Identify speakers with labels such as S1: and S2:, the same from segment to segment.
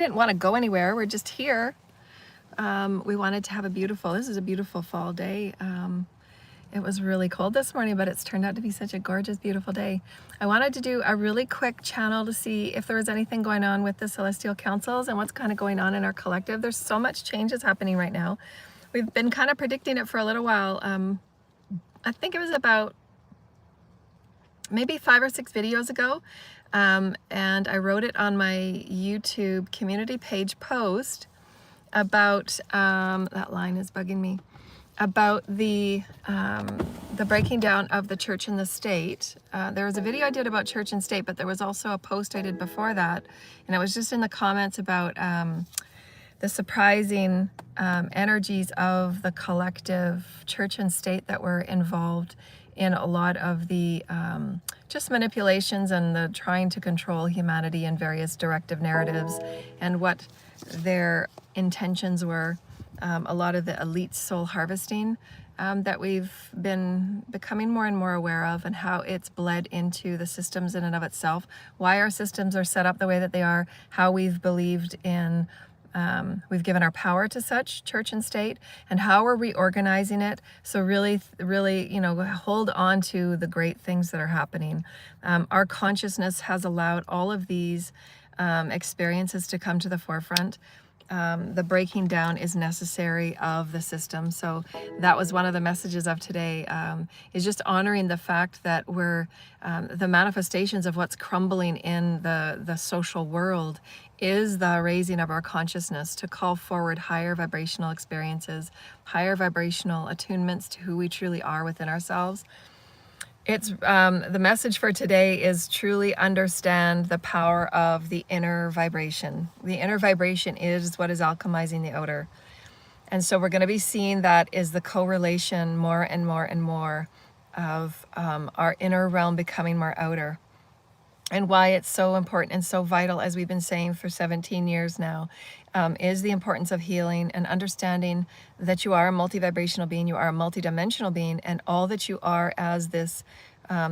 S1: didn't want to go anywhere. We're just here. We wanted to have this is a beautiful fall day. It was really cold this morning, but it's turned out to be such a gorgeous, beautiful day. I wanted to do a really quick channel to see if there was anything going on with the Celestial Councils and what's kind of going on in our collective. There's so much changes happening right now. We've been kind of predicting it for a little while. I think it was about maybe 5 or 6 videos ago. And I wrote it on my YouTube community page post about, that line is bugging me, about the breaking down of the church and the state. There was a video I did about church and state, but there was also a post I did before that. And it was just in the comments about the surprising energies of the collective church and state that were involved in a lot of the just manipulations and the trying to control humanity in various directive narratives and what their intentions were. A lot of the elite soul harvesting that we've been becoming more and more aware of, and how it's bled into the systems in and of itself, why our systems are set up the way that they are, how we've believed in we've given our power to such church and state, and how we're reorganizing it. So really, hold on to the great things that are happening. Our consciousness has allowed all of these experiences to come to the forefront. The breaking down is necessary of the system. So that was one of the messages of today, is just honoring the fact that we're the manifestations of what's crumbling in the social world is the raising of our consciousness to call forward higher vibrational experiences, higher vibrational attunements to who we truly are within ourselves. It's the message for today is truly understand the power of the inner vibration. The inner vibration is what is alchemizing the outer. And so we're going to be seeing that is the correlation more and more and more of our inner realm becoming more outer. And why it's so important and so vital, as we've been saying for 17 years now, is the importance of healing and understanding that you are a multi-vibrational being, you are a multi-dimensional being, and all that you are as this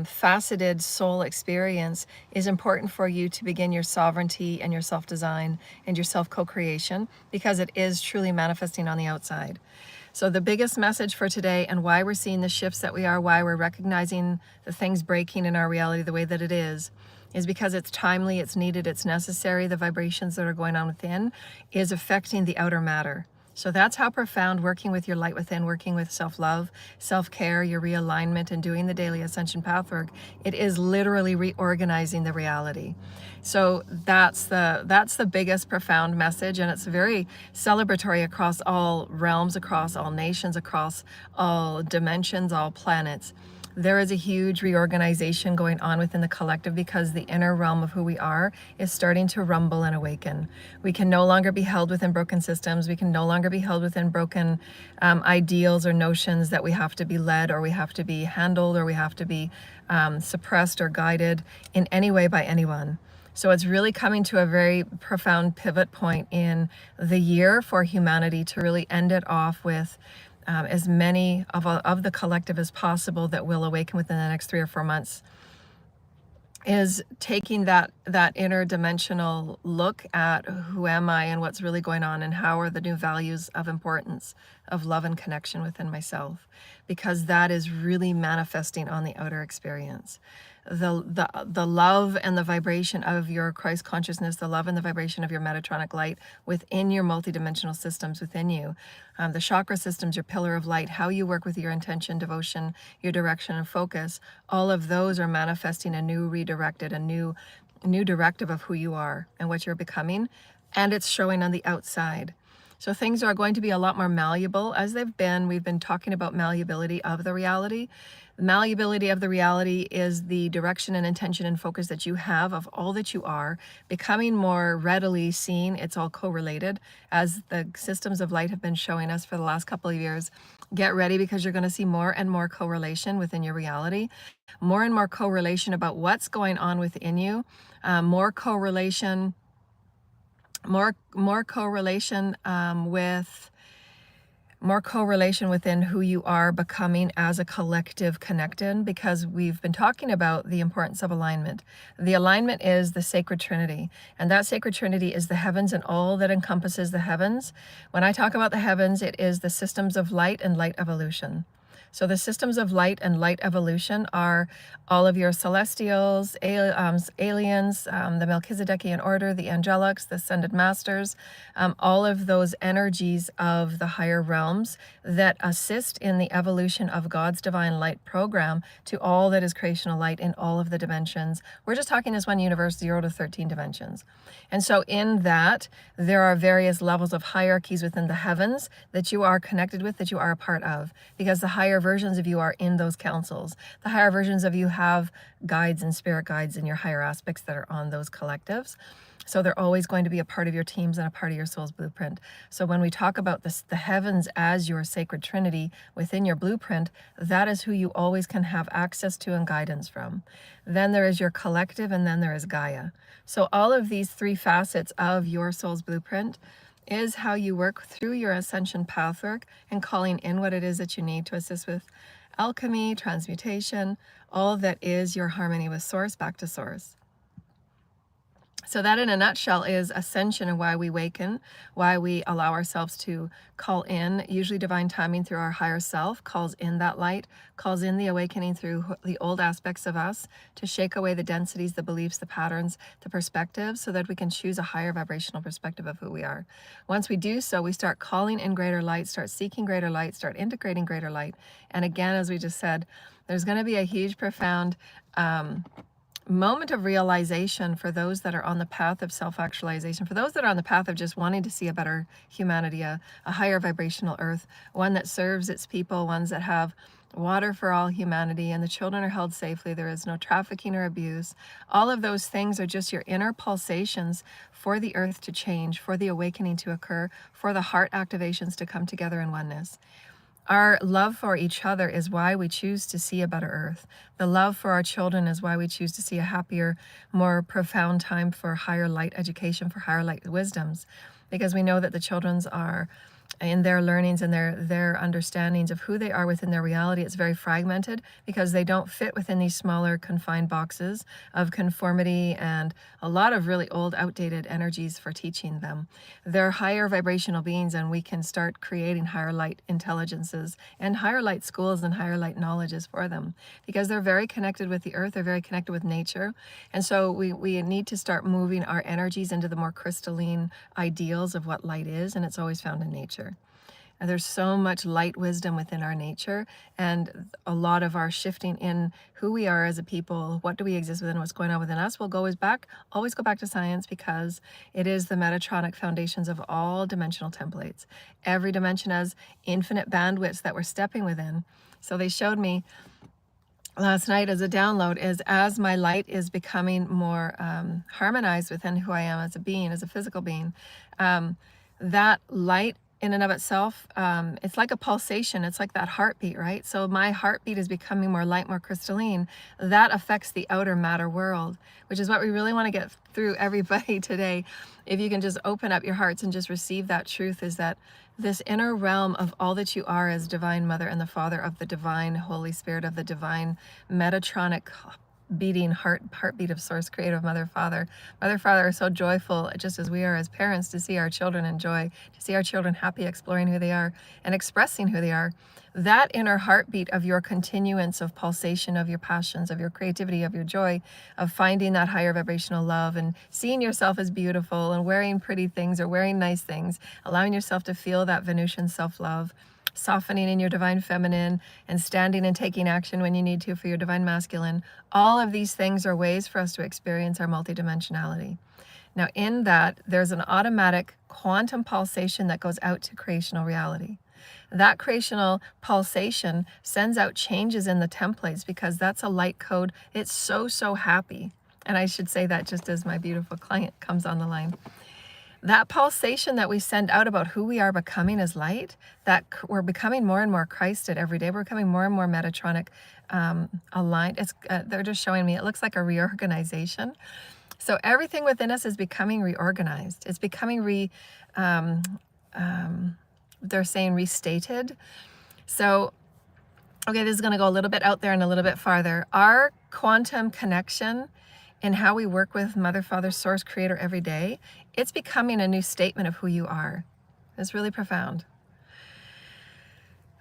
S1: faceted soul experience is important for you to begin your sovereignty and your self-design and your self-co-creation, because it is truly manifesting on the outside. So the biggest message for today, and why we're seeing the shifts that we are, why we're recognizing the things breaking in our reality the way that it is because it's timely, it's needed, it's necessary. The vibrations that are going on within is affecting the outer matter. So that's how profound working with your light within, working with self-love, self-care, your realignment, and doing the daily ascension pathwork, it is literally reorganizing the reality. So that's the biggest profound message, and it's very celebratory across all realms, across all nations, across all dimensions, all planets. There is a huge reorganization going on within the collective because the inner realm of who we are is starting to rumble and awaken. We can no longer be held within broken systems. We can no longer be held within broken ideals or notions that we have to be led, or we have to be handled, or we have to be suppressed or guided in any way by anyone. So it's really coming to a very profound pivot point in the year for humanity to really end it off with as many of the collective as possible that will awaken within the next 3 or 4 months, is taking that interdimensional look at who am I and what's really going on, and how are the new values of importance of love and connection within myself, because that is really manifesting on the outer experience. The love and the vibration of your Christ consciousness, the love and the vibration of your Metatronic light within your multidimensional systems within you, the chakra systems, your pillar of light, how you work with your intention, devotion, your direction and focus, all of those are manifesting a new redirected, a new directive of who you are and what you're becoming, and it's showing on the outside. So things are going to be a lot more malleable as they've been. We've been talking about malleability of the reality. The malleability of the reality is the direction and intention and focus that you have of all that you are, becoming more readily seen. It's all correlated, as the systems of light have been showing us for the last couple of years. Get ready, because you're going to see more and more correlation within your reality, more and more correlation about what's going on within you, more correlation with more correlation within who you are becoming as a collective connected, because we've been talking about the importance of alignment. The alignment is the sacred trinity, and that sacred trinity is the heavens and all that encompasses the heavens. When I talk about the heavens, it is the systems of light and light evolution. So the systems of light and light evolution are all of your celestials, aliens, the Melchizedekian order, the angelics, the ascended masters, all of those energies of the higher realms that assist in the evolution of God's divine light program to all that is creational light in all of the dimensions. We're just talking this one universe, 0 to 13 dimensions. And so in that, there are various levels of hierarchies within the heavens that you are connected with, that you are a part of, because the higher versions of you are in those councils. The higher versions of you have guides and spirit guides in your higher aspects that are on those collectives. So they're always going to be a part of your teams and a part of your soul's blueprint. So when we talk about this, the heavens as your sacred trinity within your blueprint, that is who you always can have access to and guidance from. Then there is your collective, and then there is Gaia. So all of these three facets of your soul's blueprint is how you work through your ascension pathwork and calling in what it is that you need to assist with alchemy, transmutation, all that is your harmony with source, back to source. So that in a nutshell is ascension, and why we waken, why we allow ourselves to call in. Usually divine timing through our higher self calls in that light, calls in the awakening through the old aspects of us to shake away the densities, the beliefs, the patterns, the perspectives, so that we can choose a higher vibrational perspective of who we are. Once we do so, we start calling in greater light, start seeking greater light, start integrating greater light. And again, as we just said, there's going to be a huge, profound moment of realization for those that are on the path of self-actualization, for those that are on the path of just wanting to see a better humanity, a higher vibrational earth, one that serves its people, ones that have water for all humanity, and the children are held safely, there is no trafficking or abuse. All of those things are just your inner pulsations for the earth to change, for the awakening to occur, for the heart activations to come together in oneness. Our love for each other is why we choose to see a better earth. The love for our children is why we choose to see a happier, more profound time for higher light education, for higher light wisdoms, because we know that the children's are in their learnings and their understandings of who they are within their reality. It's very fragmented because they don't fit within these smaller confined boxes of conformity and a lot of really old, outdated energies for teaching them. They're higher vibrational beings, and we can start creating higher light intelligences and higher light schools and higher light knowledges for them, because they're very connected with the earth, they're very connected with nature. And so we need to start moving our energies into the more crystalline ideals of what light is, and it's always found in nature. And there's so much light wisdom within our nature, and a lot of our shifting in who we are as a people, what do we exist within, what's going on within us, will always go back to science, because it is the Metatronic foundations of all dimensional templates. Every dimension has infinite bandwidths that we're stepping within. So they showed me last night as a download is, as my light is becoming more harmonized within who I am as a being, as a physical being, that light in and of itself, it's like a pulsation. It's like that heartbeat, right? So my heartbeat is becoming more light, more crystalline. That affects the outer matter world, which is what we really want to get through everybody today. If you can just open up your hearts and just receive that truth, is that this inner realm of all that you are as divine mother and the father of the divine Holy Spirit, of the divine Metatronic beating heartbeat of source, creative mother, father are so joyful, just as we are as parents, to see our children enjoy, to see our children happy, exploring who they are and expressing who they are. That inner heartbeat of your continuance of pulsation, of your passions, of your creativity, of your joy, of finding that higher vibrational love and seeing yourself as beautiful and wearing pretty things or wearing nice things, allowing yourself to feel that Venusian self-love, softening in your divine feminine, and standing and taking action when you need to for your divine masculine. All of these things are ways for us to experience our multidimensionality. Now in that, there's an automatic quantum pulsation that goes out to creational reality. That creational pulsation sends out changes in the templates, because that's a light code. It's so happy. And I should say that just as my beautiful client comes on the line. That pulsation that we send out about who we are becoming as light, that we're becoming more and more Christed every day. We're becoming more and more Metatronic aligned. It's they're just showing me, it looks like a reorganization. So everything within us is becoming reorganized. It's becoming they're saying restated. So, okay, this is going to go a little bit out there and a little bit farther. Our quantum connection and how we work with Mother, Father, Source, Creator every day, it's becoming a new statement of who you are. It's really profound.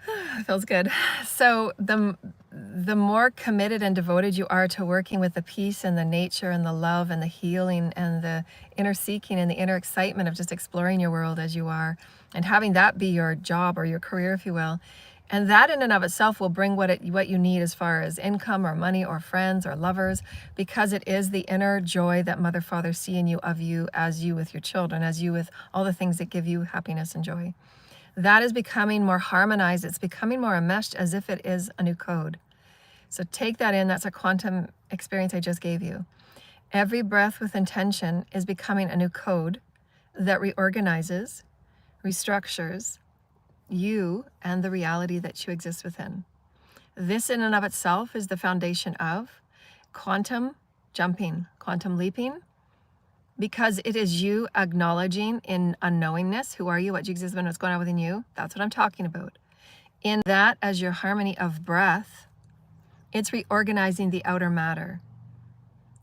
S1: It feels good. So the more committed and devoted you are to working with the peace and the nature and the love and the healing and the inner seeking and the inner excitement of just exploring your world as you are, and having that be your job or your career, if you will, and that in and of itself will bring what you need as far as income or money or friends or lovers, because it is the inner joy that Mother, Father see in you, of you, as you with your children, as you with all the things that give you happiness and joy. That is becoming more harmonized. It's becoming more enmeshed, as if it is a new code. So take that in. That's a quantum experience I just gave you. Every breath with intention is becoming a new code that reorganizes, restructures you and the reality that you exist within. This in and of itself is the foundation of quantum jumping, quantum leaping, because it is you acknowledging in unknowingness, who are you, what you exist in, what's going on within you. That's what I'm talking about. In that, as your harmony of breath, it's reorganizing the outer matter.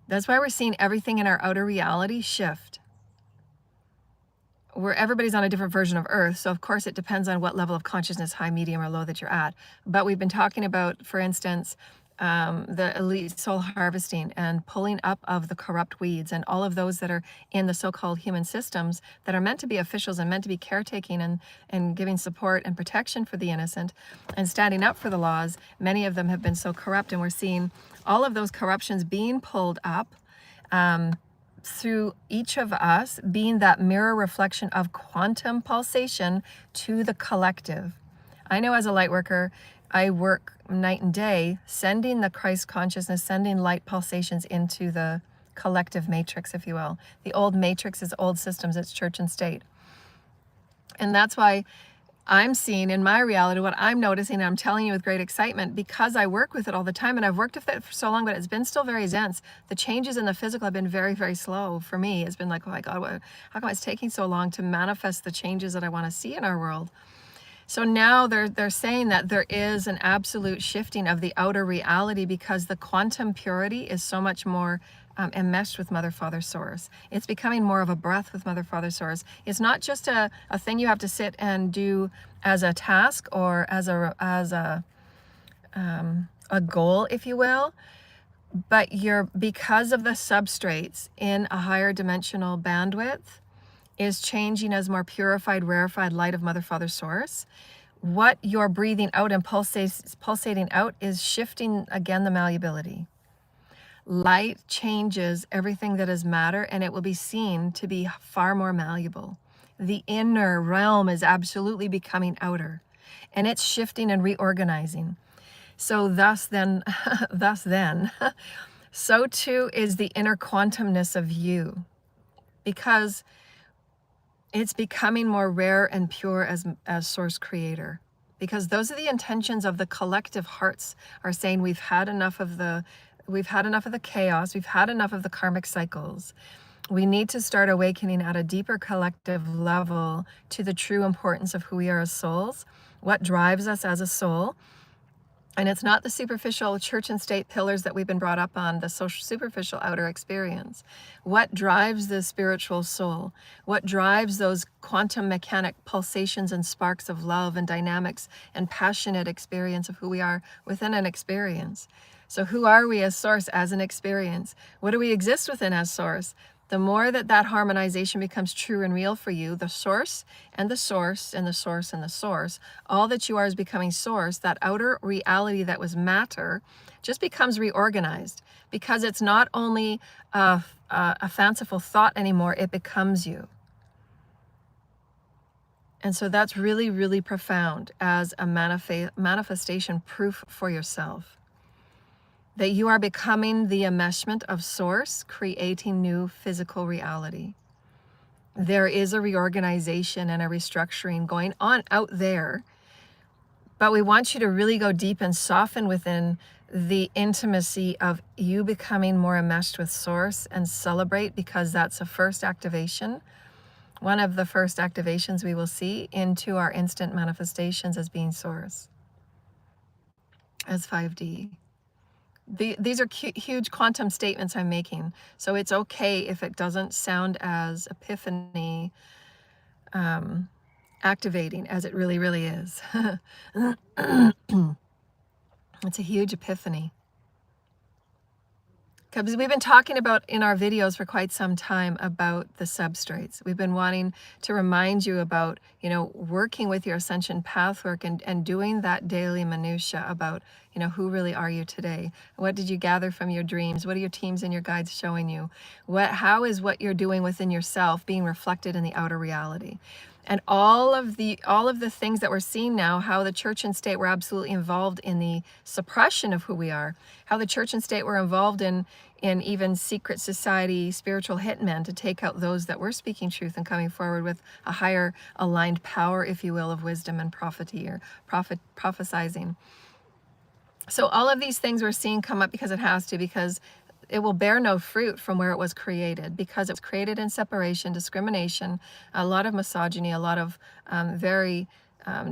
S1: That's why we're seeing everything in our outer reality shift. Where everybody's on a different version of Earth, so of course it depends on what level of consciousness, high, medium, or low, that you're at. But we've been talking about, for instance, the elite soul harvesting and pulling up of the corrupt weeds and all of those that are in the so-called human systems that are meant to be officials and meant to be caretaking and giving support and protection for the innocent and standing up for the laws. Many of them have been so corrupt, and we're seeing all of those corruptions being pulled up through each of us being that mirror reflection of quantum pulsation to the collective. I know as a light worker, I work night and day, sending the Christ consciousness, sending light pulsations into the collective matrix, if you will. The old matrix is old systems, it's church and state. And that's why I'm seeing in my reality what I'm noticing, and I'm telling you with great excitement, because I work with it all the time, and I've worked with it for so long, but it's been still very dense. The changes in the physical have been very, very slow for me. It's been like, oh my God, how come it's taking so long to manifest the changes that I want to see in our world? So now they're saying that there is an absolute shifting of the outer reality, because the quantum purity is so much more enmeshed with Mother, Father, Source. It's becoming more of a breath with Mother, Father, Source. It's not just a thing you have to sit and do as a task or as a goal, if you will, but because of the substrates in a higher dimensional bandwidth is changing as more purified, rarefied light of Mother, Father, Source. What you're breathing out and pulsating out is shifting again the malleability. Light changes everything that is matter, and it will be seen to be far more malleable. The inner realm is absolutely becoming outer, and it's shifting and reorganizing. So thus then, so too is the inner quantumness of you, because it's becoming more rare and pure as Source Creator. Because those are the intentions of the collective hearts, are saying we've had enough of the chaos, we've had enough of the karmic cycles. We need to start awakening at a deeper collective level to the true importance of who we are as souls, what drives us as a soul. And it's not the superficial church and state pillars that we've been brought up on, the social superficial outer experience. What drives the spiritual soul? What drives those quantum mechanic pulsations and sparks of love and dynamics and passionate experience of who we are within an experience? So who are we as Source, as an experience? What do we exist within as Source? The more that harmonization becomes true and real for you, the Source and the Source and the Source and the Source, all that you are is becoming Source. That outer reality that was matter just becomes reorganized, because it's not only a fanciful thought anymore, it becomes you. And so that's really, really profound as a manifestation proof for yourself. That you are becoming the enmeshment of Source, creating new physical reality. There is a reorganization and a restructuring going on out there, but we want you to really go deep and soften within the intimacy of you becoming more enmeshed with Source and celebrate, because that's a first activation. One of the first activations we will see into our instant manifestations as being source, as 5D. These are huge quantum statements I'm making, so it's okay if it doesn't sound as epiphany activating as it really, really is. It's a huge epiphany. Because we've been talking about in our videos for quite some time about the substrates. We've been wanting to remind you about, you know, working with your ascension pathwork and doing that daily minutia about, you know, who really are you today? What did you gather from your dreams? What are your teams and your guides showing you? How is what you're doing within yourself being reflected in the outer reality? And all of the things that we're seeing now, how the church and state were absolutely involved in the suppression of who we are, how the church and state were involved in even secret society spiritual hitmen to take out those that were speaking truth and coming forward with a higher aligned power, if you will, of wisdom and prophecy or prophesizing. So all of these things we're seeing come up because it has to, because it will bear no fruit from where it was created, because it was created in separation, discrimination, a lot of misogyny, a lot of very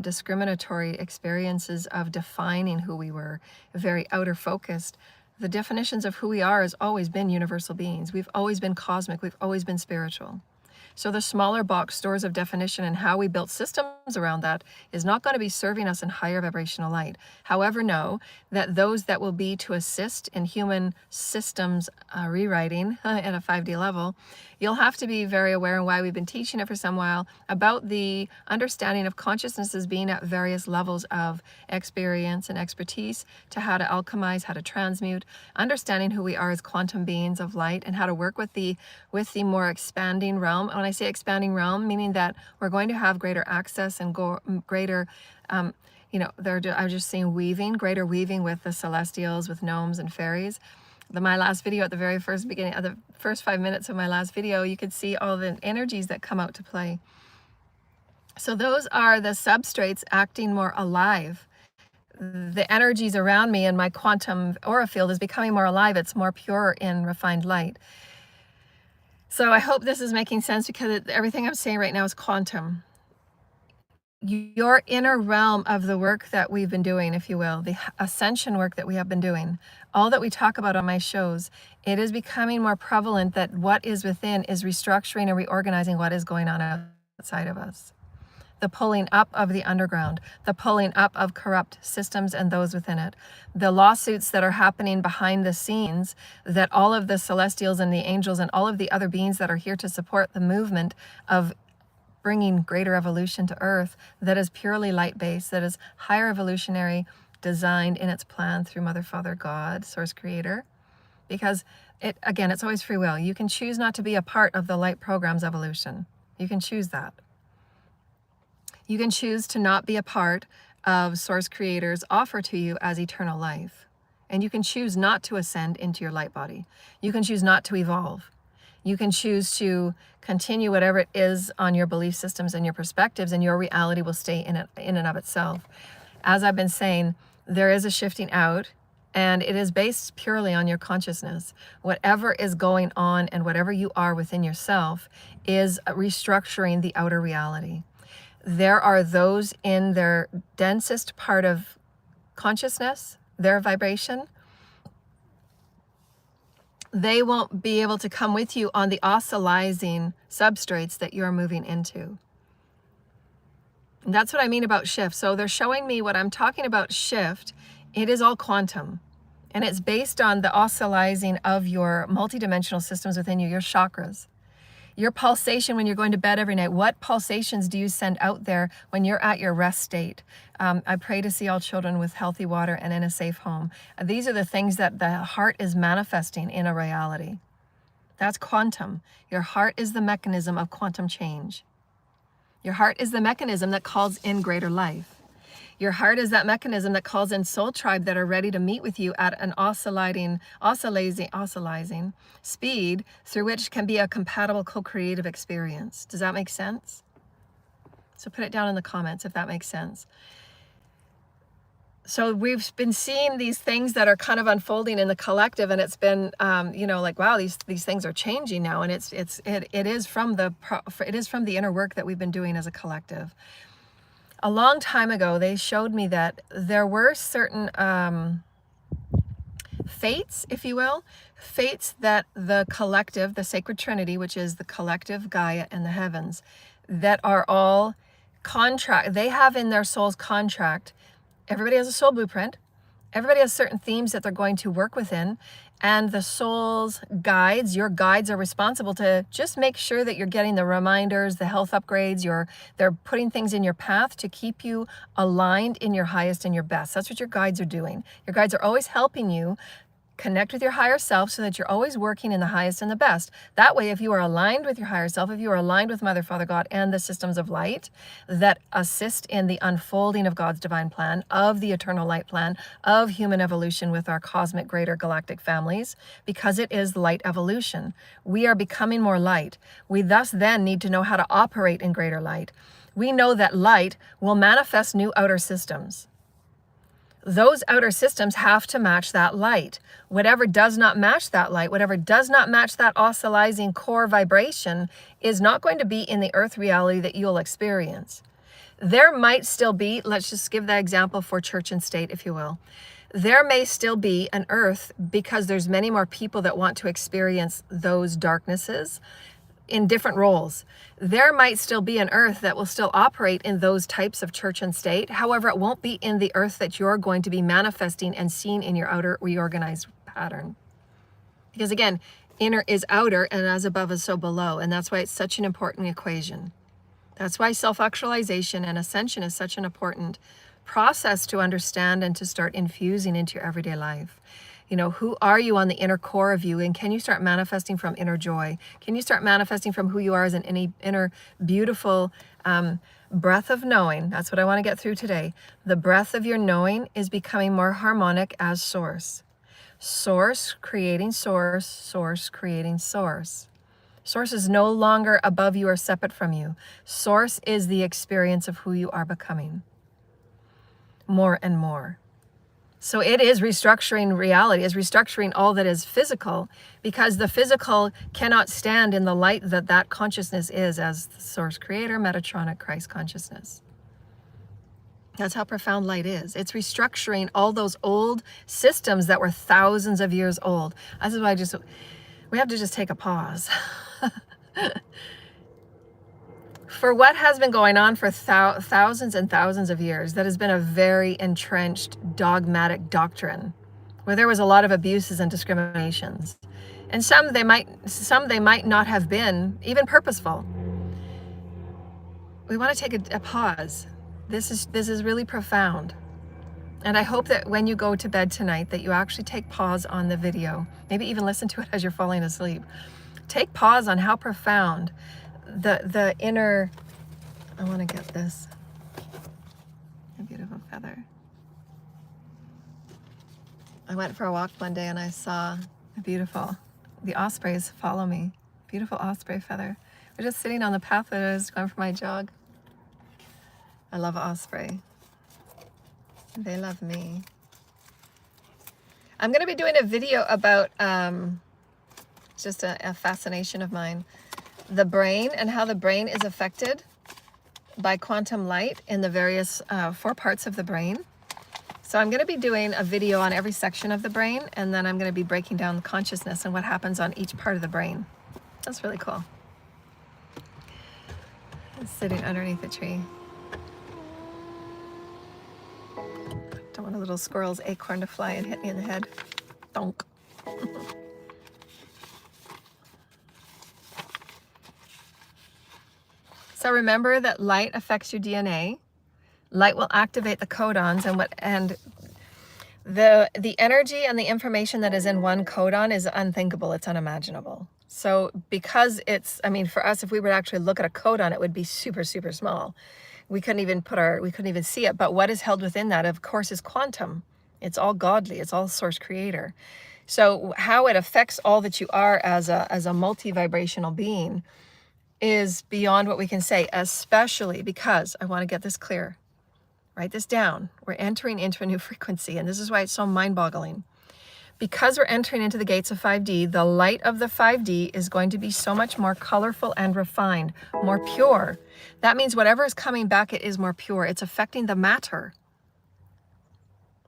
S1: discriminatory experiences of defining who we were, very outer focused. The definitions of who we are has always been universal beings. We've always been cosmic. We've always been spiritual. So the smaller box stores of definition and how we built systems around that is not going to be serving us in higher vibrational light. However, know that those that will be to assist in human systems rewriting at a 5D level, you'll have to be very aware, and why we've been teaching it for some while, about the understanding of consciousnesses being at various levels of experience and expertise, to how to alchemize, how to transmute, understanding who we are as quantum beings of light, and how to work with the more expanding realm. When I say expanding realm, meaning that we're going to have greater access and greater, you know, I was just saying weaving, greater weaving with the celestials, with gnomes and fairies. My last video, at the very first beginning, of the first 5 minutes of my last video, you could see all the energies that come out to play. So those are the substrates acting more alive. The energies around me and my quantum aura field is becoming more alive. It's more pure in refined light. So I hope this is making sense, because everything I'm saying right now is quantum. Your inner realm of the work that we've been doing, if you will, the ascension work that we have been doing, all that we talk about on my shows, it is becoming more prevalent that what is within is restructuring and reorganizing what is going on outside of us. The pulling up of the underground, the pulling up of corrupt systems and those within it, the lawsuits that are happening behind the scenes, that all of the celestials and the angels and all of the other beings that are here to support the movement of bringing greater evolution to Earth, that is purely light-based, that is higher evolutionary, designed in its plan through Mother, Father, God, Source Creator. Because again, it's always free will. You can choose not to be a part of the light program's evolution. You can choose that. You can choose to not be a part of Source Creator's offer to you as eternal life. And you can choose not to ascend into your light body. You can choose not to evolve. You can choose to continue whatever it is on your belief systems and your perspectives, and your reality will stay in and of itself. As I've been saying, there is a shifting out, and it is based purely on your consciousness. Whatever is going on and whatever you are within yourself is restructuring the outer reality. There are those in their densest part of consciousness, their vibration, they won't be able to come with you on the oscillizing substrates that you're moving into. And that's what I mean about shift. So they're showing me what I'm talking about shift. It is all quantum. And it's based on the oscillizing of your multidimensional systems within you, your chakras. Your pulsation when you're going to bed every night. What pulsations do you send out there when you're at your rest state? I pray to see all children with healthy water and in a safe home. These are the things that the heart is manifesting in a reality. That's quantum. Your heart is the mechanism of quantum change. Your heart is the mechanism that calls in greater life. Your heart is that mechanism that calls in soul tribe that are ready to meet with you at an oscillating speed through which can be a compatible co-creative experience. Does that make sense? So put it down in the comments if that makes sense. So we've been seeing these things that are kind of unfolding in the collective, and it's been, you know, like, wow, these things are changing now, and it is from the inner work that we've been doing as a collective. A long time ago, they showed me that there were certain fates, if you will, fates that the collective, the sacred trinity, which is the collective, Gaia, and the heavens, that are all contract. They have in their soul's contract. Everybody has a soul blueprint. Everybody has certain themes that they're going to work within, and the soul's guides, your guides, are responsible to just make sure that you're getting the reminders, the health upgrades, they're putting things in your path to keep you aligned in your highest and your best. That's what your guides are doing. Your guides are always helping you connect with your higher self so that you're always working in the highest and the best. That way, if you are aligned with your higher self, if you are aligned with Mother, Father, God, and the systems of light that assist in the unfolding of God's divine plan, of the eternal light plan, of human evolution with our cosmic greater galactic families, because it is light evolution. We are becoming more light. We thus then need to know how to operate in greater light. We know that light will manifest new outer systems. Those outer systems have to match that light. Whatever does not match that light, whatever does not match that oscillizing core vibration, is not going to be in the earth reality that you'll experience. There might still be, let's just give that example for church and state, if you will. There may still be an earth, because there's many more people that want to experience those darknesses in different roles. There might still be an earth that will still operate in those types of church and state. However, it won't be in the earth that you're going to be manifesting and seeing in your outer reorganized pattern. Because again, inner is outer, and as above is so below. And that's why it's such an important equation. That's why self-actualization and ascension is such an important process to understand and to start infusing into your everyday life. You know, who are you on the inner core of you? And can you start manifesting from inner joy? Can you start manifesting from who you are as an inner beautiful breath of knowing? That's what I want to get through today. The breath of your knowing is becoming more harmonic as source. Source creating source, source creating source. Source is no longer above you or separate from you. Source is the experience of who you are becoming. More and more. So it is restructuring reality, is restructuring all that is physical, because the physical cannot stand in the light that consciousness is as the source creator, Metatronic Christ consciousness. That's how profound light is. It's restructuring all those old systems that were thousands of years old. This is why we have to just take a pause. For what has been going on for thousands and thousands of years, that has been a very entrenched dogmatic doctrine where there was a lot of abuses and discriminations. And some they might not have been even purposeful. We want to take a pause. This is really profound. And I hope that when you go to bed tonight that you actually take pause on the video. Maybe even listen to it as you're falling asleep. Take pause on how profound the inner, I want to get this, a beautiful feather. I went for a walk one day and I saw the ospreys follow me. Beautiful osprey feather. We're just sitting on the path that I was going for my jog. I love osprey. They love me. I'm going to be doing a video about, just a fascination of mine, the brain and how the brain is affected by quantum light in the various 4 parts of the brain. So I'm going to be doing a video on every section of the brain, and then I'm going to be breaking down the consciousness and what happens on each part of the brain. That's really cool. I'm sitting underneath a tree. Don't want a little squirrel's acorn to fly and hit me in the head. Donk. So remember that light affects your DNA. Light will activate the codons, and the energy and the information that is in one codon is unthinkable. It's unimaginable. So because for us, if we were to actually look at a codon, it would be super, super small. We couldn't even see it. But what is held within that, of course, is quantum. It's all godly. It's all source creator. So how it affects all that you are as a multi-vibrational being is beyond what we can say, especially because I want to get this clear, Write this down. We're entering into a new frequency, and this is why it's so mind-boggling. Because we're entering into the gates of 5D, the light of the 5D is going to be so much more colorful and refined, more pure. That means whatever is coming back, it is more pure. It's affecting the matter.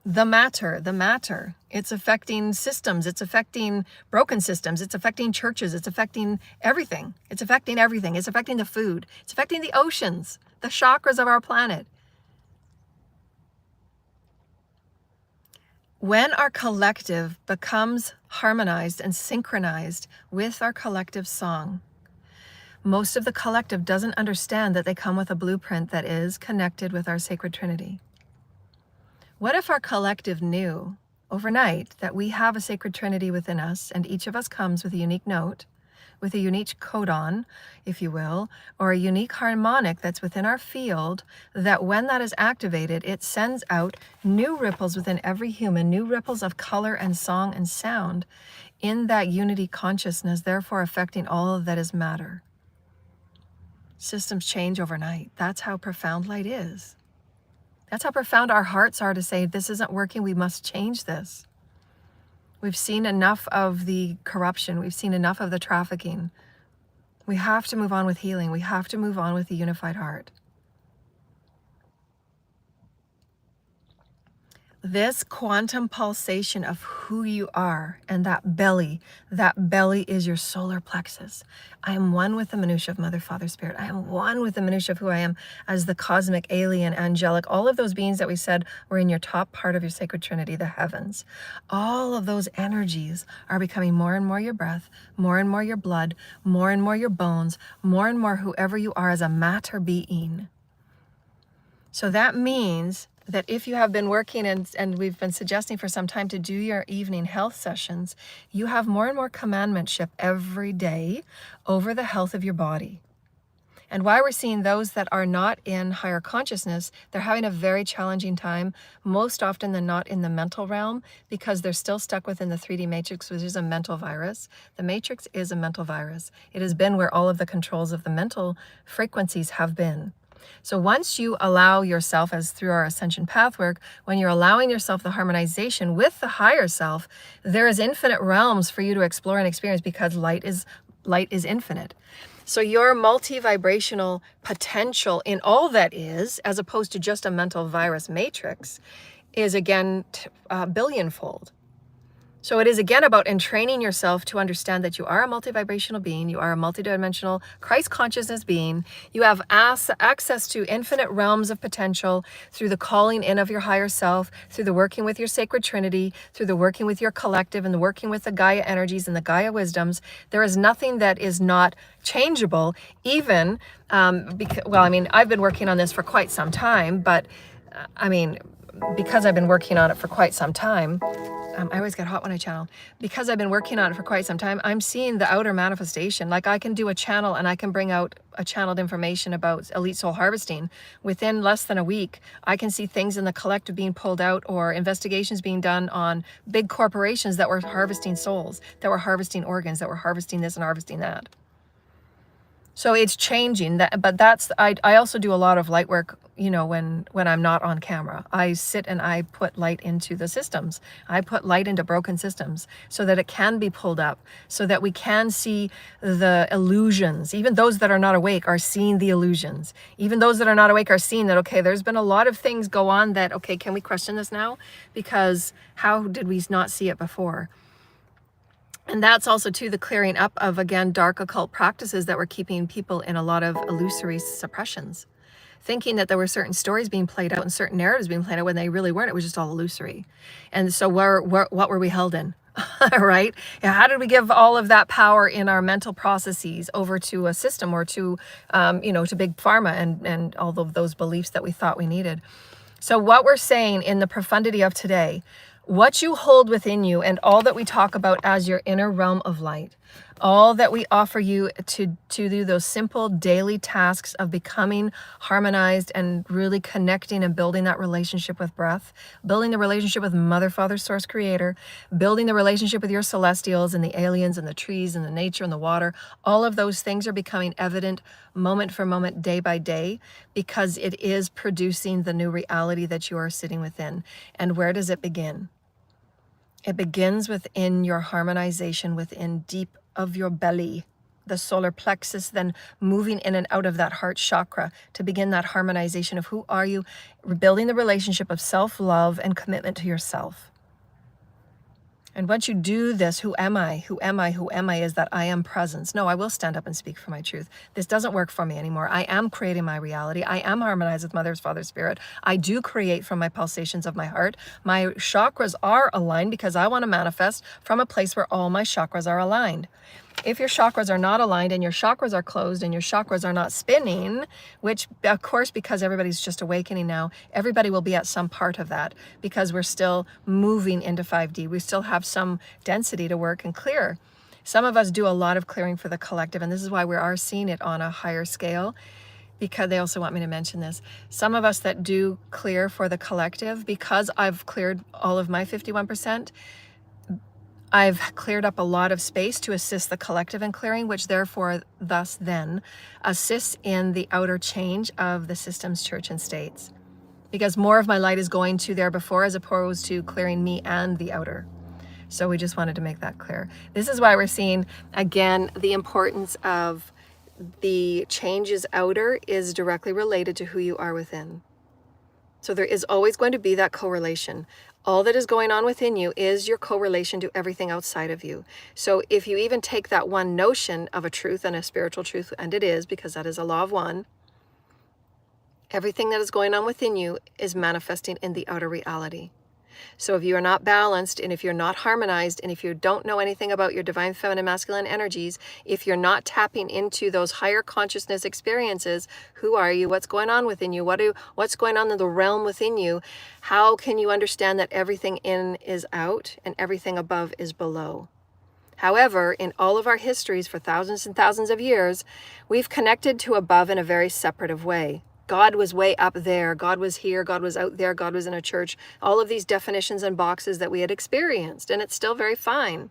S1: The matter. It's affecting systems. It's affecting broken systems. It's affecting churches. It's affecting everything. It's affecting everything. It's affecting the food. It's affecting the oceans, the chakras of our planet. When our collective becomes harmonized and synchronized with our collective song, most of the collective doesn't understand that they come with a blueprint that is connected with our sacred Trinity. What if our collective knew overnight that we have a sacred Trinity within us, and each of us comes with a unique note, with a unique codon, if you will, or a unique harmonic that's within our field, that when that is activated, it sends out new ripples within every human, new ripples of color and song and sound in that unity consciousness, therefore affecting all that is matter. Systems change overnight. That's how profound light is. That's how profound our hearts are to say, this isn't working, we must change this. We've seen enough of the corruption. We've seen enough of the trafficking. We have to move on with healing. We have to move on with the unified heart. This quantum pulsation of who you are, and that belly is your solar plexus. I am one with the minutiae of Mother, Father, Spirit. I am one with the minutiae of who I am as the cosmic, alien, angelic, all of those beings that we said were in your top part of your sacred Trinity, the heavens. All of those energies are becoming more and more your breath, more and more your blood, more and more your bones, more and more whoever you are as a matter being. So that means that if you have been working, and we've been suggesting for some time to do your evening health sessions, you have more and more commandmentship every day over the health of your body. And why we're seeing those that are not in higher consciousness, they're having a very challenging time, most often than not in the mental realm, because they're still stuck within the 3D matrix, which is a mental virus. The matrix is a mental virus. It has been where all of the controls of the mental frequencies have been. So once you allow yourself, as through our Ascension path work, when you're allowing yourself the harmonization with the higher self, there is infinite realms for you to explore and experience, because light is infinite. So your multi-vibrational potential in all that is, as opposed to just a mental virus matrix, is again billionfold. So it is again about entraining yourself to understand that you are a multi-vibrational being, you are a multidimensional Christ consciousness being, you have access to infinite realms of potential through the calling in of your higher self, through the working with your sacred Trinity, through the working with your collective and the working with the Gaia energies and the Gaia wisdoms. There is nothing that is not changeable, even, I've been working on this for quite some time, but because I've been working on it for quite some time, I always get hot when I channel. Because I've been working on it for quite some time, I'm seeing the outer manifestation. Like I can do a channel and I can bring out a channeled information about elite soul harvesting. Within less than a week, I can see things in the collective being pulled out, or investigations being done on big corporations that were harvesting souls, that were harvesting organs, that were harvesting this and harvesting that. So it's changing that, but I also do a lot of light work, when I'm not on camera. I sit and I put light into the systems. I put light into broken systems so that it can be pulled up, so that we can see the illusions. Even those that are not awake are seeing the illusions. Even those that are not awake are seeing that, okay, there's been a lot of things go on that, okay, can we question this now? Because how did we not see it before? And that's also too the clearing up of, again, dark occult practices that were keeping people in a lot of illusory suppressions, thinking that there were certain stories being played out and certain narratives being played out when they really weren't. It was just all illusory. And so what were we held in? Right? How did we give all of that power in our mental processes over to a system, or to, to big pharma and all of those beliefs that we thought we needed? So what we're saying in the profundity of today, what you hold within you and all that we talk about as your inner realm of light, All that we offer you to do those simple daily tasks of becoming harmonized and really connecting and building that relationship with breath, building the relationship with Mother, Father, Source, Creator, building the relationship with your celestials and the aliens and the trees and the nature and the water. All of those things are becoming evident moment for moment, day by day, because it is producing the new reality that you are sitting within. And where does it begin? It begins within your harmonization, within deep of your belly, the solar plexus, then moving in and out of that heart chakra to begin that harmonization of who are you, building the relationship of self-love and commitment to yourself. And once you do this, who am I? Who am I? Who am I? Is that I am presence. No, I will stand up and speak for my truth. This doesn't work for me anymore. I am creating my reality. I am harmonized with Mother, Father, Spirit. I do create from my pulsations of my heart. My chakras are aligned because I want to manifest from a place where all my chakras are aligned. If your chakras are not aligned and your chakras are closed and your chakras are not spinning, which of course, because everybody's just awakening now, everybody will be at some part of that because we're still moving into 5D. We still have some density to work and clear. Some of us do a lot of clearing for the collective, and this is why we are seeing it on a higher scale, because they also want me to mention this. Some of us that do clear for the collective, because I've cleared all of my 51%, I've cleared up a lot of space to assist the collective in clearing, which therefore thus then assists in the outer change of the systems, church, and states. Because more of my light is going to there before as opposed to clearing me and the outer. So we just wanted to make that clear. This is why we're seeing, again, the importance of the changes outer is directly related to who you are within. So there is always going to be that correlation. All that is going on within you is your correlation to everything outside of you. So if you even take that one notion of a truth and a spiritual truth, and it is, because that is a law of one, everything that is going on within you is manifesting in the outer reality. So if you are not balanced, and if you're not harmonized, and if you don't know anything about your divine feminine masculine energies, if you're not tapping into those higher consciousness experiences, who are you? What's going on within you? What's going on in the realm within you? How can you understand that everything in is out and everything above is below? However, in all of our histories for thousands and thousands of years, we've connected to above in a very separative way. God was way up there, God was here, God was out there, God was in a church, all of these definitions and boxes that we had experienced, and it's still very fine.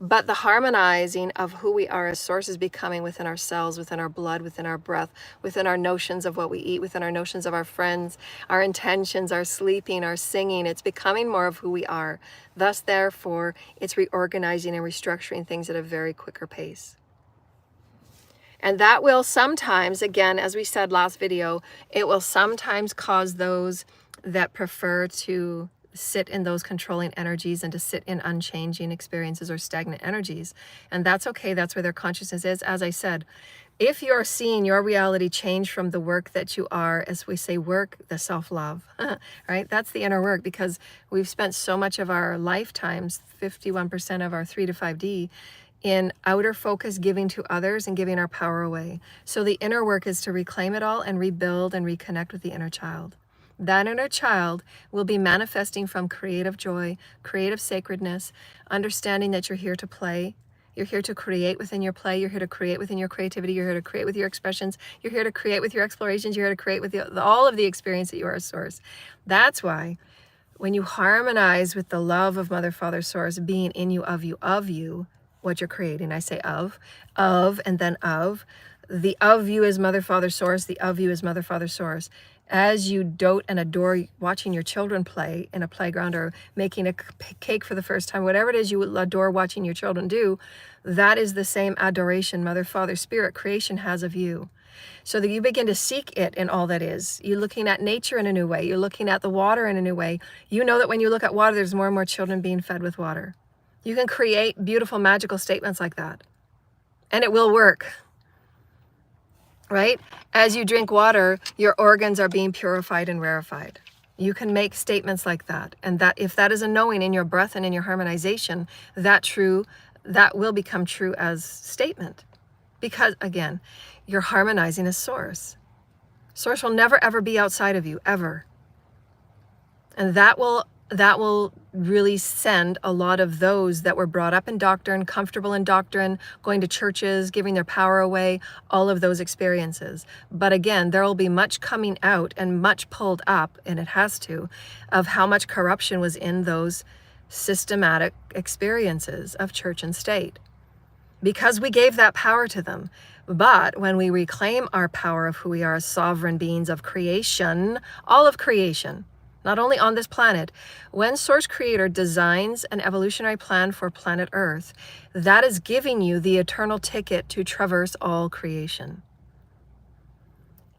S1: But the harmonizing of who we are as source is becoming within ourselves, within our blood, within our breath, within our notions of what we eat, within our notions of our friends, our intentions, our sleeping, our singing. It's becoming more of who we are. Thus, therefore, it's reorganizing and restructuring things at a very quicker pace. And that will sometimes, again, as we said last video, it will sometimes cause those that prefer to sit in those controlling energies and to sit in unchanging experiences or stagnant energies. And that's okay. That's where their consciousness is. As I said, if you're seeing your reality change from the work that you are, as we say, work, the self-love, right? That's the inner work, because we've spent so much of our lifetimes, 51% of our 3 to 5D, in outer focus, giving to others and giving our power away. So the inner work is to reclaim it all and rebuild and reconnect with the inner child. That inner child will be manifesting from creative joy, creative sacredness, understanding that you're here to play. You're here to create within your play. You're here to create within your creativity. You're here to create with your expressions. You're here to create with your explorations. You're here to create with all of the experience that you are a source. That's why when you harmonize with the love of Mother, Father, Source being in you, of you, what you're creating. I say of, and then of. The of you is Mother, Father, Source. The of you is Mother, Father, Source. As you dote and adore watching your children play in a playground or making a cake for the first time, whatever it is you adore watching your children do, that is the same adoration Mother, Father, Spirit, creation has of you. So that you begin to seek it in all that is. You're looking at nature in a new way. You're looking at the water in a new way. You know that when you look at water, there's more and more children being fed with water. You can create beautiful, magical statements like that. And it will work. Right? As you drink water, your organs are being purified and rarefied. You can make statements like that. And that if that is a knowing in your breath and in your harmonization, that will become true as statement. Because again, you're harmonizing as source. Source will never ever be outside of you, ever. And that will that will really send a lot of those that were brought up in doctrine, comfortable in doctrine, going to churches, giving their power away, all of those experiences. But again, there will be much coming out and much pulled up, and it has to, of how much corruption was in those systematic experiences of church and state, because we gave that power to them. But when we reclaim our power of who we are as sovereign beings of creation, all of creation, not only on this planet, when Source Creator designs an evolutionary plan for planet Earth, that is giving you the eternal ticket to traverse all creation.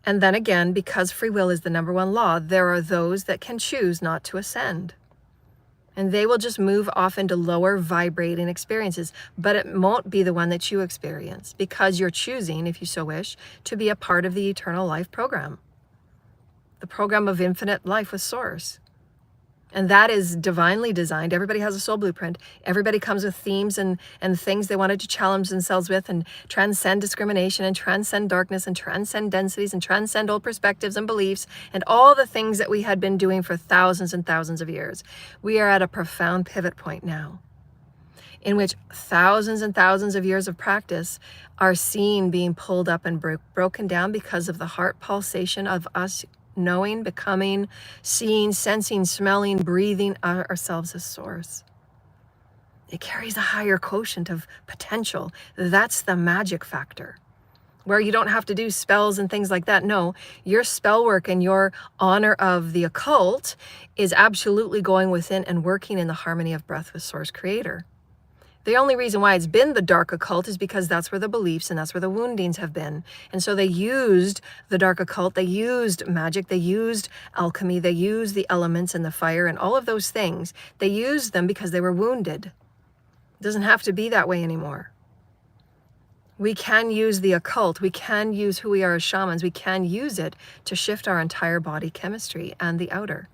S1: And then again, because free will is the number one law, there are those that can choose not to ascend. And they will just move off into lower vibrating experiences, but it won't be the one that you experience, because you're choosing, if you so wish, to be a part of the eternal life program. The program of infinite life with Source. And that is divinely designed. Everybody has a soul blueprint. Everybody comes with themes and things they wanted to challenge themselves with, and transcend discrimination and transcend darkness and transcend densities and transcend old perspectives and beliefs and all the things that we had been doing for thousands and thousands of years. We are at a profound pivot point now, in which thousands and thousands of years of practice are seen being pulled up and broken down because of the heart pulsation of us knowing, becoming, seeing, sensing, smelling, breathing ourselves as Source. It carries a higher quotient of potential. That's the magic factor, where you don't have to do spells and things like that. No, your spell work and your honor of the occult is absolutely going within and working in the harmony of breath with Source Creator. The only reason why it's been the dark occult is because that's where the beliefs and that's where the woundings have been. And so they used the dark occult, they used magic, they used alchemy, they used the elements and the fire and all of those things. They used them because they were wounded. It doesn't have to be that way anymore. We can use the occult, we can use who we are as shamans, we can use it to shift our entire body chemistry and the outer.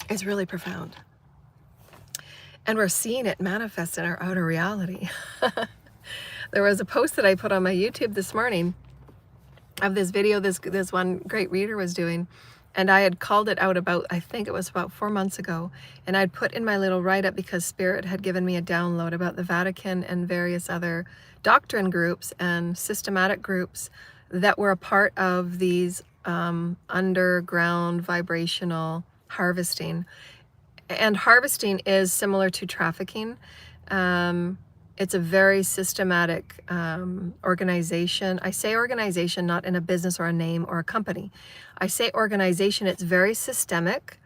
S1: It's really profound. And we're seeing it manifest in our outer reality. There was a post that I put on my YouTube this morning of this video this one great reader was doing, and I had called it out about, I think it was about 4 months ago, and I'd put in my little write-up because Spirit had given me a download about the Vatican and various other doctrine groups and systematic groups that were a part of these underground vibrational harvesting. And harvesting is similar to trafficking. It's a very systematic organization. I say organization not in a business or a name or a company. I say organization, it's very systemic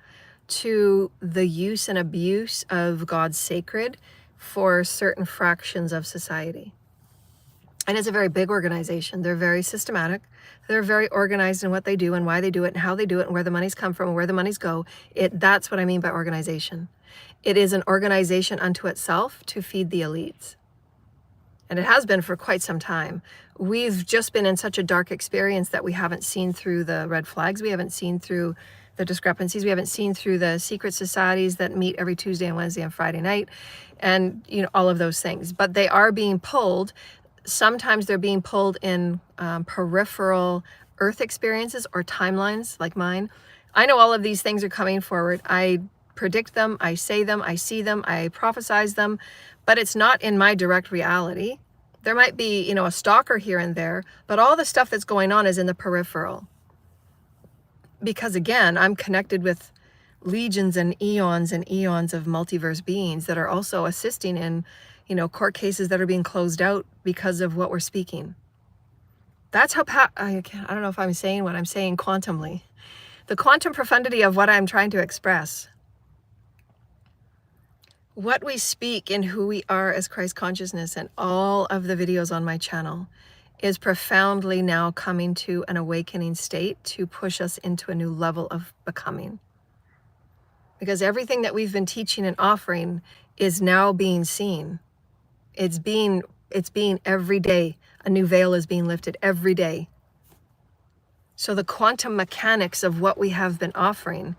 S1: to the use and abuse of God's sacred for certain fractions of society. And it's a very big organization. They're very systematic. They're very organized in what they do and why they do it and how they do it and where the monies come from and where the monies go. That's what I mean by organization. It is an organization unto itself to feed the elites. And it has been for quite some time. We've just been in such a dark experience that we haven't seen through the red flags. We haven't seen through the discrepancies. We haven't seen through the secret societies that meet every Tuesday and Wednesday and Friday night, and all of those things. But they are being pulled. Sometimes they're being pulled in peripheral earth experiences or timelines like mine. I know all of these things are coming forward. I predict them, I say them, I see them, I prophesize them, but it's not in my direct reality. There might be, a stalker here and there, but all the stuff that's going on is in the peripheral. Because again, I'm connected with legions and eons of multiverse beings that are also assisting in court cases that are being closed out because of what we're speaking. That's how I don't know if I'm saying what I'm saying quantumly. The quantum profundity of what I'm trying to express. What we speak and who we are as Christ consciousness and all of the videos on my channel is profoundly now coming to an awakening state to push us into a new level of becoming. Because everything that we've been teaching and offering is now being seen. It's being every day. A new veil is being lifted every day. So the quantum mechanics of what we have been offering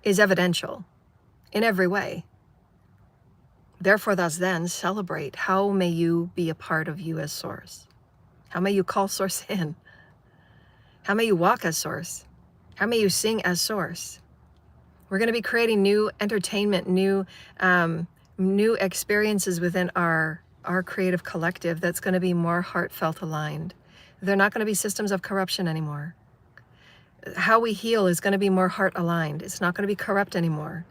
S1: is evidential in every way. Therefore, thus then, celebrate. How may you be a part of you as source? How may you call source in? How may you walk as source? How may you sing as source? We're going to be creating new entertainment, new experiences within our creative collective that's going to be more heartfelt aligned. They're not going to be systems of corruption anymore. How we heal is going to be more heart aligned. It's not going to be corrupt anymore.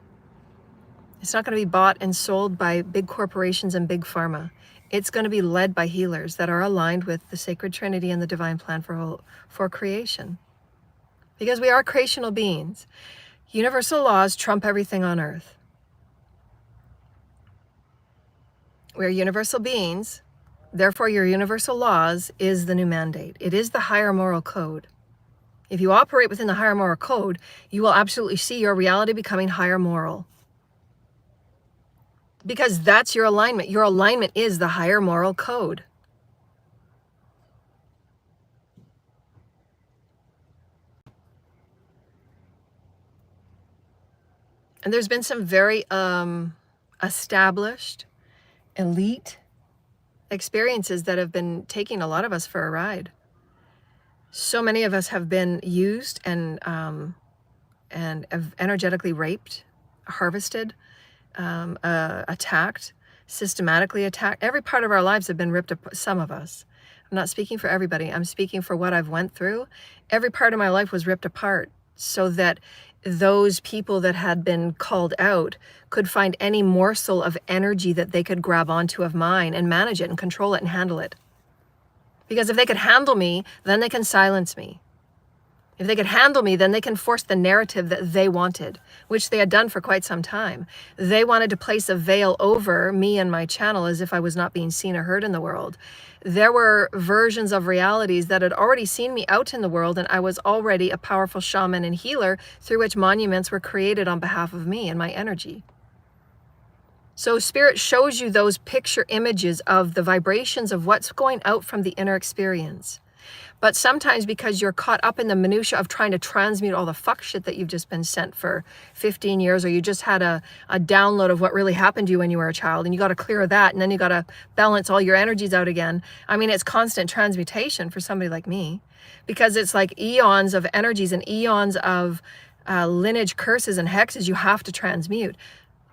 S1: It's not going to be bought and sold by big corporations and big pharma. It's going to be led by healers that are aligned with the sacred Trinity and the divine plan for creation. Because we are creational beings. Universal laws trump everything on earth. We're universal beings. Therefore, your universal laws is the new mandate. It is the higher moral code. If you operate within the higher moral code, you will absolutely see your reality becoming higher moral. Because that's your alignment. Your alignment is the higher moral code. And there's been some very established, elite experiences that have been taking a lot of us for a ride. So many of us have been used and energetically raped, harvested, attacked, systematically attacked. Every part of our lives have been ripped apart. Some of us. I'm not speaking for everybody. I'm speaking for what I've went through. Every part of my life was ripped apart so that those people that had been called out could find any morsel of energy that they could grab onto of mine and manage it and control it and handle it. Because if they could handle me, then they can silence me. If they could handle me, then they can force the narrative that they wanted, which they had done for quite some time. They wanted to place a veil over me and my channel as if I was not being seen or heard in the world. There were versions of realities that had already seen me out in the world, and I was already a powerful shaman and healer through which monuments were created on behalf of me and my energy. So Spirit shows you those picture images of the vibrations of what's going out from the inner experience. But sometimes because you're caught up in the minutia of trying to transmute all the fuck shit that you've just been sent for 15 years, or you just had a download of what really happened to you when you were a child, and you got to clear that, and then you got to balance all your energies out again. I mean, it's constant transmutation for somebody like me, because it's like eons of energies and eons of lineage curses and hexes you have to transmute.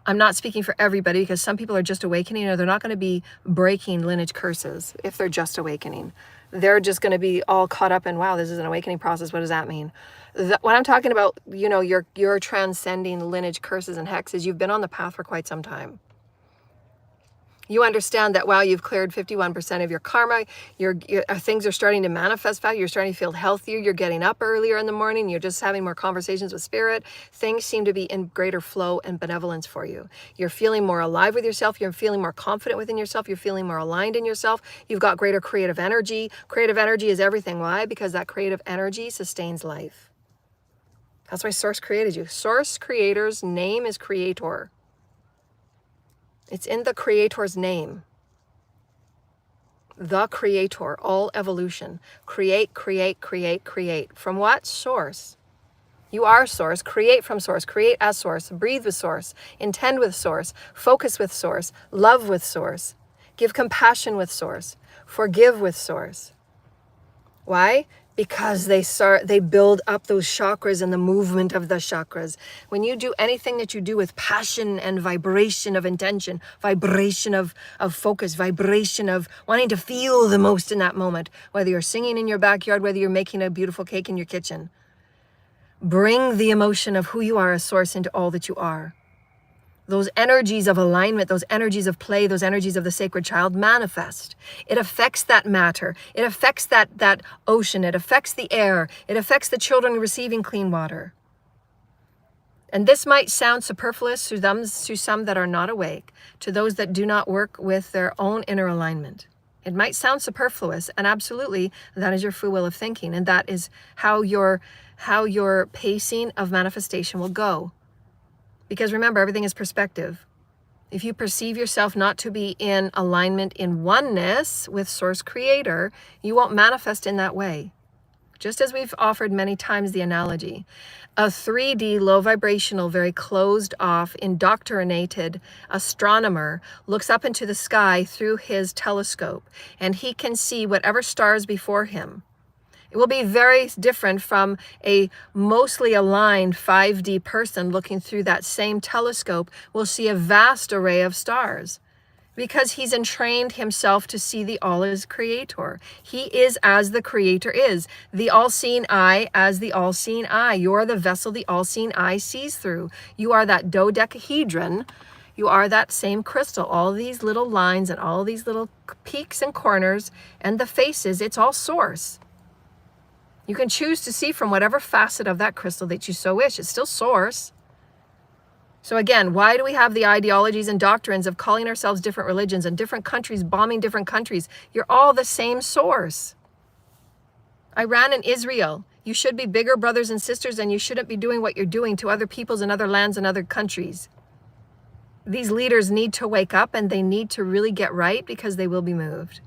S1: I'm not speaking for everybody, because some people are just awakening, or they're not going to be breaking lineage curses if they're just awakening. They're just going to be all caught up in, wow, this is an awakening process. What does that mean? When I'm talking about, you know, you're transcending lineage curses and hexes, you've been on the path for quite some time. You understand that, wow, you've cleared 51% of your karma. Things are starting to manifest value. You're starting to feel healthier. You're getting up earlier in the morning. You're just having more conversations with Spirit. Things seem to be in greater flow and benevolence for you. You're feeling more alive with yourself. You're feeling more confident within yourself. You're feeling more aligned in yourself. You've got greater creative energy. Creative energy is everything. Why? Because that creative energy sustains life. That's why Source created you. Source Creator's name is Creator. It's in the Creator's name. The Creator, all evolution. Create, create, create, create. From what? Source. You are Source. Create from Source. Create as Source. Breathe with Source. Intend with Source. Focus with Source. Love with Source. Give compassion with Source. Forgive with Source. Why? Because they build up those chakras and the movement of the chakras. When you do anything that you do with passion and vibration of intention, vibration of focus, vibration of wanting to feel the most in that moment, whether you're singing in your backyard, whether you're making a beautiful cake in your kitchen, bring the emotion of who you are as Source into all that you are. Those energies of alignment, those energies of play, those energies of the sacred child manifest. It affects that matter. It affects that ocean. It affects the air. It affects the children receiving clean water. And this might sound superfluous to some that are not awake, to those that do not work with their own inner alignment. It might sound superfluous, and absolutely that is your free will of thinking, and that is how your pacing of manifestation will go. Because remember, everything is perspective. If you perceive yourself not to be in alignment, in oneness with Source Creator, you won't manifest in that way. Just as we've offered many times the analogy, a 3D, low vibrational, very closed off, indoctrinated astronomer looks up into the sky through his telescope, and he can see whatever stars before him. It will be very different from a mostly aligned 5D person looking through that same telescope will see a vast array of stars, because he's entrained himself to see the all as creator. He is as the creator is, the all-seeing eye as the all-seeing eye. You are the vessel the all-seeing eye sees through. You are that dodecahedron. You are that same crystal. All these little lines and all these little peaks and corners and the faces, it's all source. You can choose to see from whatever facet of that crystal that you so wish. It's still source. So again, why do we have the ideologies and doctrines of calling ourselves different religions and different countries bombing different countries? You're all the same source. Iran and Israel, you should be bigger brothers and sisters, and you shouldn't be doing what you're doing to other peoples and other lands and other countries. These leaders need to wake up, and they need to really get right, because they will be moved.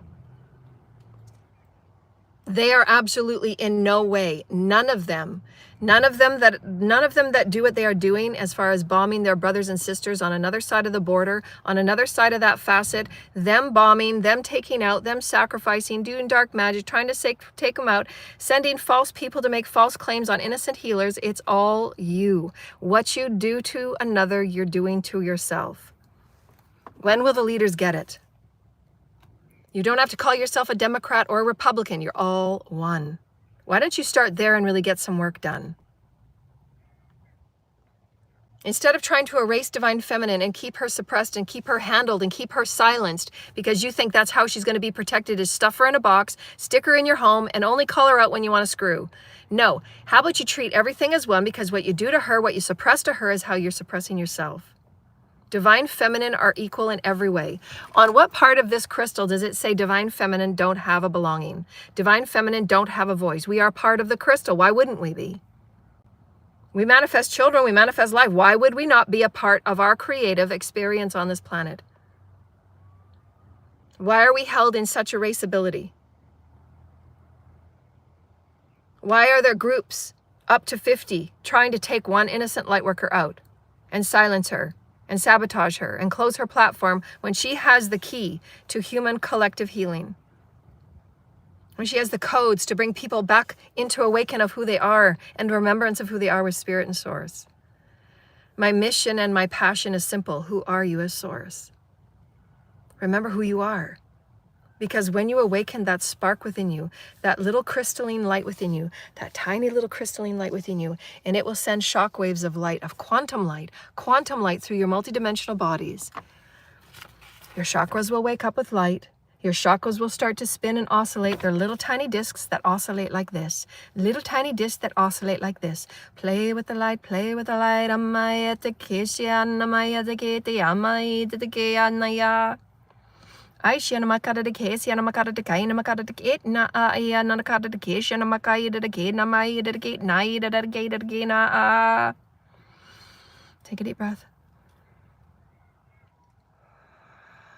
S1: They are absolutely in no way, none of them that do what they are doing as far as bombing their brothers and sisters on another side of the border, on another side of that facet, them bombing, them taking out, them sacrificing, doing dark magic, trying to take them out, sending false people to make false claims on innocent healers. It's all you. What you do to another, you're doing to yourself. When will the leaders get it? You don't have to call yourself a Democrat or a Republican. You're all one. Why don't you start there and really get some work done? Instead of trying to erase divine feminine and keep her suppressed and keep her handled and keep her silenced because you think that's how she's going to be protected, is stuff her in a box, stick her in your home, and only call her out when you want to screw. No. How about you treat everything as one, because what you do to her, what you suppress to her, is how you're suppressing yourself. Divine feminine are equal in every way. On what part of this crystal does it say divine feminine don't have a belonging? Divine feminine don't have a voice. We are part of the crystal. Why wouldn't we be? We manifest children. We manifest life. Why would we not be a part of our creative experience on this planet? Why are we held in such erasability? Why are there groups up to 50 trying to take one innocent light worker out and silence her and sabotage her and close her platform when she has the key to human collective healing? When she has the codes to bring people back into awaken of who they are and remembrance of who they are with spirit and source. My mission and my passion is simple. Who are you as source? Remember who you are. Because when you awaken that spark within you, that little crystalline light within you, that tiny little crystalline light within you, and it will send shock waves of light, of quantum light through your multidimensional bodies. Your chakras will wake up with light. Your chakras will start to spin and oscillate. They're little tiny discs that oscillate like this. Little tiny discs that oscillate like this. Play with the light, play with the light. Amaya te kesya, amaya te kete, amaya te ke anaya. I shana makata de case, yana makata de kaina makata de gate, na ya nanakata de case, yana makaya de gate, na maya de gate, na ida de gate again. Take a deep breath.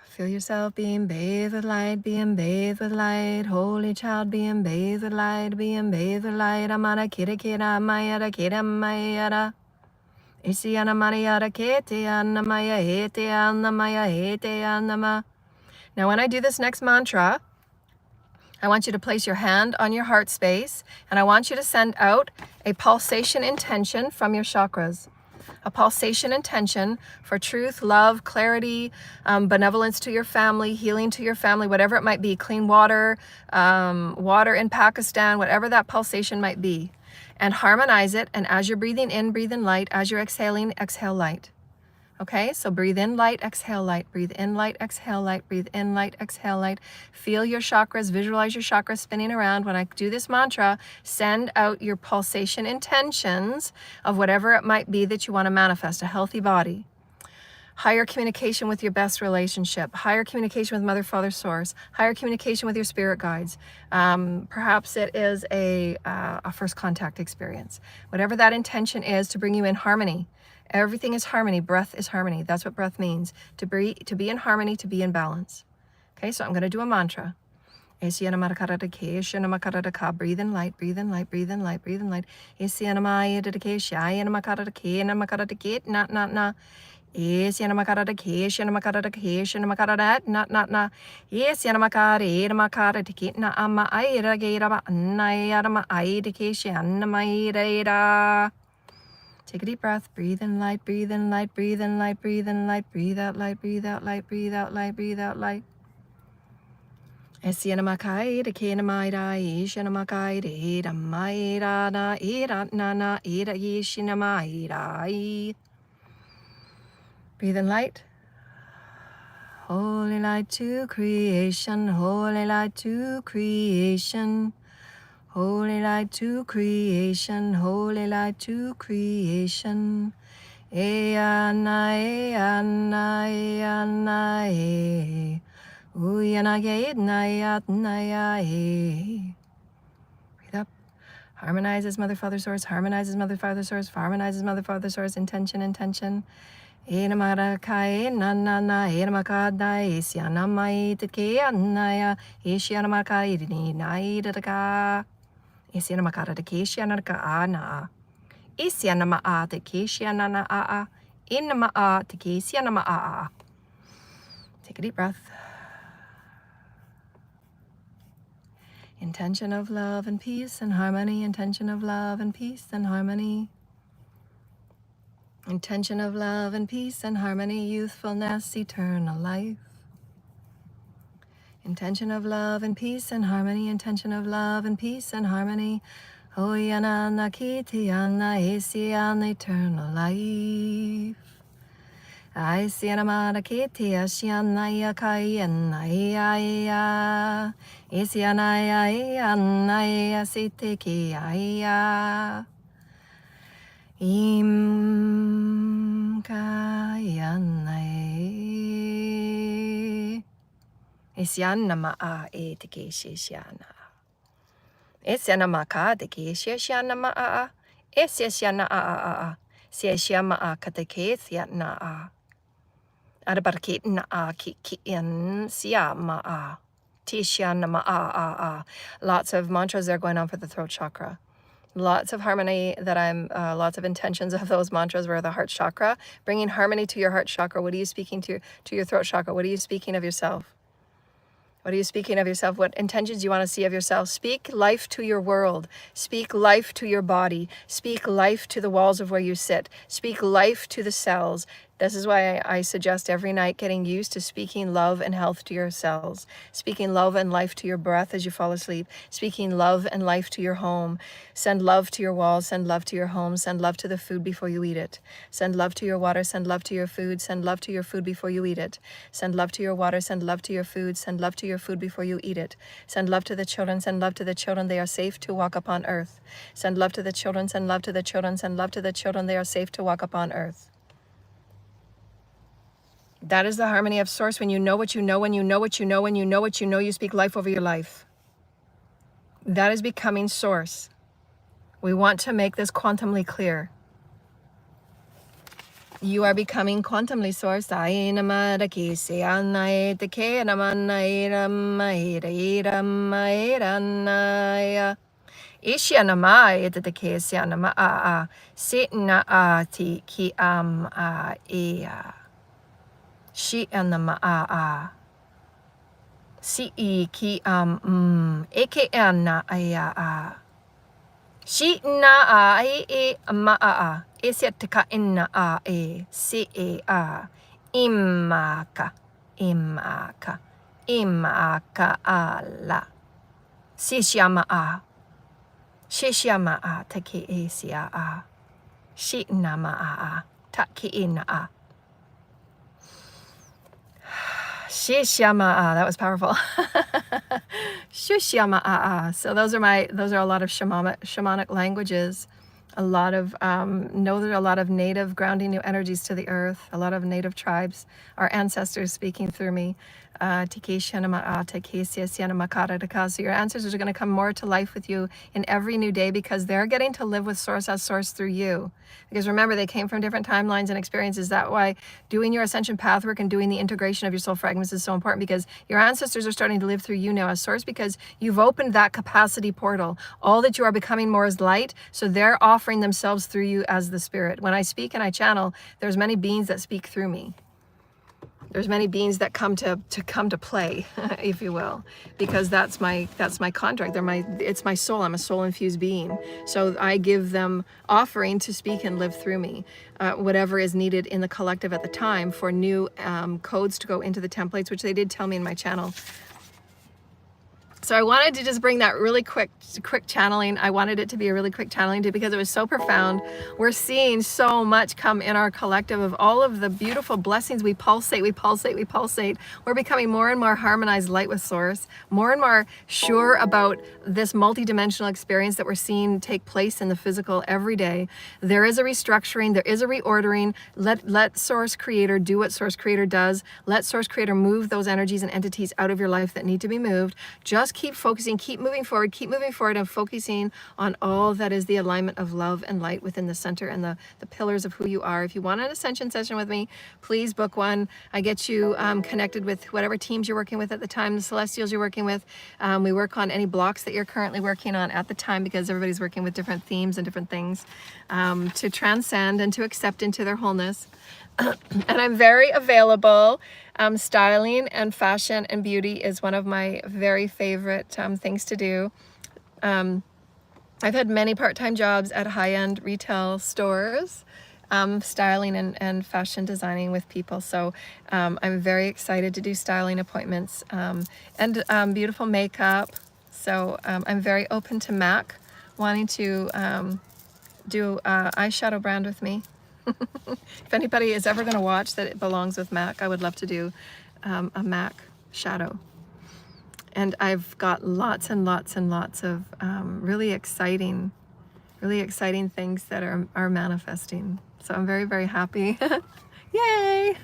S1: Feel yourself being bathed with light, being bathed with light. Holy child, being bathed with light, being bathed with light. Amana kira kira maya da kira maya da. Isiana maya da kete anna maya hete anna maya hete anna ma. Now, when I do this next mantra, I want you to place your hand on your heart space, and I want you to send out a pulsation intention from your chakras. A pulsation intention for truth, love, clarity, benevolence to your family, healing to your family, whatever it might be, clean water, water in Pakistan, whatever that pulsation might be. And harmonize it, and as you're breathing in, breathe in light. As you're exhaling, exhale light. Okay, so breathe in light, exhale light, breathe in light, exhale light, breathe in light, exhale light. Feel your chakras, visualize your chakras spinning around. When I do this mantra, send out your pulsation intentions of whatever it might be that you want to manifest. A healthy body, higher communication with your best relationship, higher communication with Mother, Father, Source, higher communication with your spirit guides. Perhaps it is a first contact experience. Whatever that intention is, to bring you in harmony. Everything is harmony. Breath is harmony. That's what breath means. To be in harmony, to be in balance. Okay, so I'm going to do a mantra. Esianamakaraka, breathe in light, breathe in light, breathe in light, breathe in light. Esianamaidadake, Shayanamakarake, na. Esianamakarake, Shanamakarake, na. Esianamakare, Namakarake, na ama airagera, Nayarama aidake, Shanamaida. Take a deep breath, breathe in light, breathe in light, breathe in light, breathe in light, breathe out light, breathe out light, breathe out light, breathe out light. Esianamakai, the Kanamaida, Ishanamakai, the Eda Maida, na Eda Nana, Eda Yishinamaida. Breathe in light. Holy light to creation, holy light to creation. Holy light to creation, holy light to creation. Eana, eana, eana, e. Uyanage, nayat, nayae. Breathe up. Harmonizes Mother, Father, Source. Harmonizes Mother, Father, Source. Harmonizes Mother, Father, Source. Intention, intention. Enamarakai, nana, enamakada, esianamai, teke, anaya, esianamakai, naidaka. Isianamakara de Keshianaka ana. Isianama a de Keshianana a. Inama a de Kesianama a. Take a deep breath. Intention of love and peace and harmony. Intention of love and peace and harmony. Intention of love and peace and harmony. Youthfulness, eternal life. Intention of love and peace and harmony. Intention of love and peace and harmony. Oyana nakitiana esiana eternal life. I see anamada kiti asiana yakayana ya. Isiana ya naya sitiki ya. Kayana. Isiana maa e tiki shishana. Esianamaka de Keshiana a. Esiana a. Siashama a katekethia na a. Adabarkit na a kikian siama a. Tishanama a. Lots of mantras are going on for the throat chakra. Lots of harmony that lots of intentions of those mantras were the heart chakra. Bringing harmony to your heart chakra. What are you speaking to your throat chakra? What are you speaking of yourself? What are you speaking of yourself? What intentions do you want to see of yourself? Speak life to your world. Speak life to your body. Speak life to the walls of where you sit. Speak life to the cells. This is why I suggest every night getting used to speaking love and health to your cells. Speaking love and life to your breath as you fall asleep. Speaking love and life to your home. Send love to your walls. Send love to your home. Send love to the food before you eat it. Send love to your water. Send love to your food. Send love to your food before you eat it. Send love to your water. Send love to your food. Send love to your food before you eat it. Send love to the children. Send love to the children. They are safe to walk upon earth. Send love to the children. Send love to the children. Send love to the children. They are safe to walk upon earth. That is the harmony of source. When you know what you know, when you know what you know, when you know what you know, you speak life over your life. That is becoming source. We want to make this quantumly clear. You are becoming quantumly source. Ishianama edeke sianama a sitna a ti ki a ea. She anama a si ki eke ana a she na e ma a esiatka inna a e si a imaka ala sishama a shishama a take esia a she nama a taki ina a Shishama, that was powerful. Shushama. So those are a lot of shamanic languages A lot of, know there are a lot of native grounding new energies to the earth, a lot of native tribes, our ancestors speaking through me. So your ancestors are going to come more to life with you in every new day because they're getting to live with Source as Source through you. Because remember, they came from different timelines and experiences. That's why doing your ascension path work and doing the integration of your soul fragments is so important, because your ancestors are starting to live through you now as Source, because you've opened that capacity portal. All that you are becoming more is light, so they're offering themselves through you as the spirit. When I speak and I channel, there's many beings that speak through me. There's many beings that come to play, if you will, because that's my contract. It's my soul. I'm a soul infused being. So I give them offering to speak and live through me, whatever is needed in the collective at the time for new codes to go into the templates, which they did tell me in my channel. So I wanted to just bring that really quick channeling. I wanted it to be a really quick channeling too, because it was so profound. We're seeing so much come in our collective of all of the beautiful blessings. We pulsate, we pulsate, we pulsate. We're becoming more and more harmonized light with Source, more and more sure about this multidimensional experience that we're seeing take place in the physical every day. There is a restructuring, there is a reordering. Let Source Creator do what Source Creator does. Let Source Creator move those energies and entities out of your life that need to be moved. Just keep focusing, keep moving forward and focusing on all that is the alignment of love and light within the center and the pillars of who you are. If you want an ascension session with me, please book one. I get you connected with whatever teams you're working with at the time, the celestials you're working with. We work on any blocks that you're currently working on at the time, because everybody's working with different themes and different things to transcend and to accept into their wholeness. And I'm very available. Styling and fashion and beauty is one of my very favorite things to do. I've had many part-time jobs at high-end retail stores, styling and fashion designing with people. So I'm very excited to do styling appointments and beautiful makeup. So I'm very open to MAC, wanting to do eyeshadow brand with me. If anybody is ever going to watch that it belongs with MAC, I would love to do a MAC shadow. And I've got lots and lots and lots of really exciting things that are manifesting. So I'm very, very happy. Yay!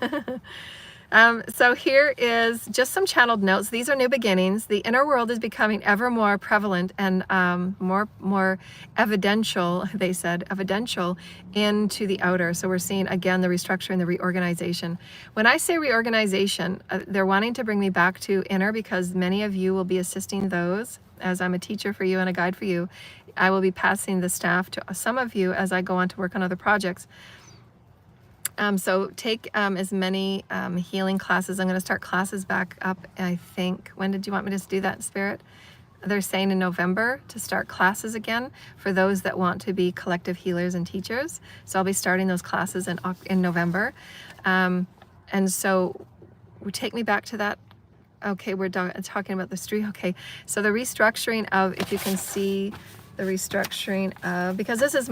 S1: So here is just some channeled notes. These are new beginnings. The inner world is becoming ever more prevalent and more evidential, they said, evidential into the outer. So we're seeing, again, the restructuring, the reorganization. When I say reorganization, they're wanting to bring me back to inner, because many of you will be assisting those. As I'm a teacher for you and a guide for you, I will be passing the staff to some of you as I go on to work on other projects. So take as many healing classes. I'm going to start classes back up, I think. When did you want me to do that, Spirit? They're saying in November to start classes again for those that want to be collective healers and teachers. So I'll be starting those classes in November. And so take me back to that. Okay, we're talking about the street. Okay, so the restructuring of, if you can see the restructuring of, because this is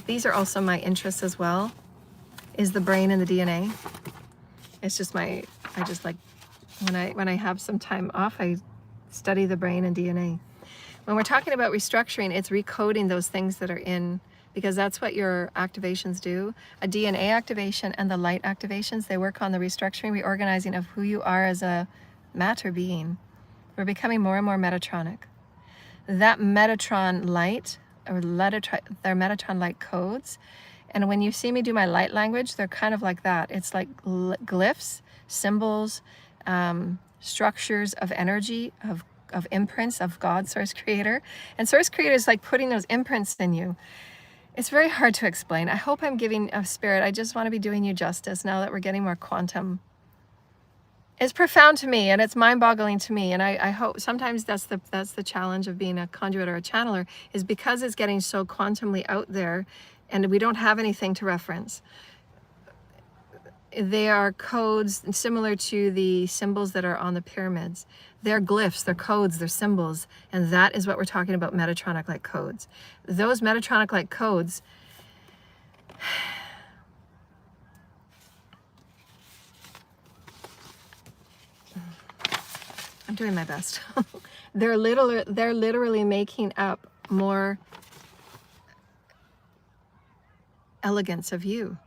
S1: these are also my interests as well, is the brain and the DNA. It's just I just like, when I have some time off, I study the brain and DNA. When we're talking about restructuring, it's recoding those things that are in, because that's what your activations do. A DNA activation and the light activations, they work on the restructuring, reorganizing of who you are as a matter being. We're becoming more and more Metatronic. That Metatron light, or their Metatron light codes, and when you see me do my light language, they're kind of like that. It's like glyphs, symbols, structures of energy, of imprints of God, Source Creator. And Source Creator is like putting those imprints in you. It's very hard to explain. I hope I'm giving a spirit. I just want to be doing you justice now that we're getting more quantum. It's profound to me, and it's mind-boggling to me. And I hope sometimes that's the challenge of being a conduit or a channeler, is because it's getting so quantumly out there, and we don't have anything to reference. They are codes similar to the symbols that are on the pyramids. They're glyphs, they're codes, they're symbols, and that is what we're talking about, Metatronic-like codes. Those Metatronic-like codes, I'm doing my best. They're literally making up more elegance of you.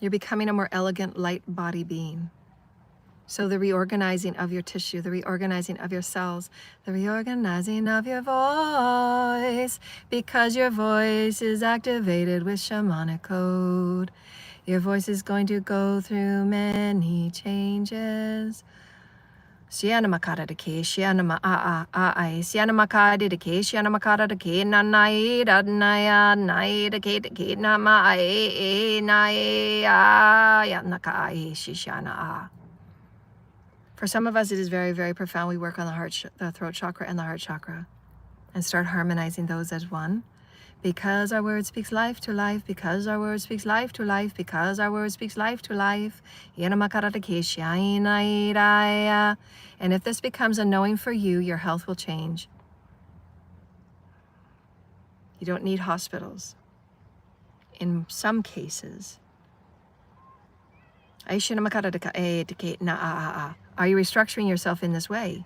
S1: You're becoming a more elegant light body being. So the reorganizing of your tissue, the reorganizing of your cells, the reorganizing of your voice, because your voice is activated with shamanic code. Your voice is going to go through many changes. Shiana makara de ke, shiana ma a, shiana makara de ke, shiana makara de ke, na nai da naya, nai de ke na ma e na ya naka shishana a. For some of us, it is very, very profound. We work on the throat chakra and the heart chakra and start harmonizing those as one. Because our word speaks life to life, because our word speaks life to life, because our word speaks life to life. And if this becomes a knowing for you, your health will change. You don't need hospitals. In some cases. Are you restructuring yourself in this way?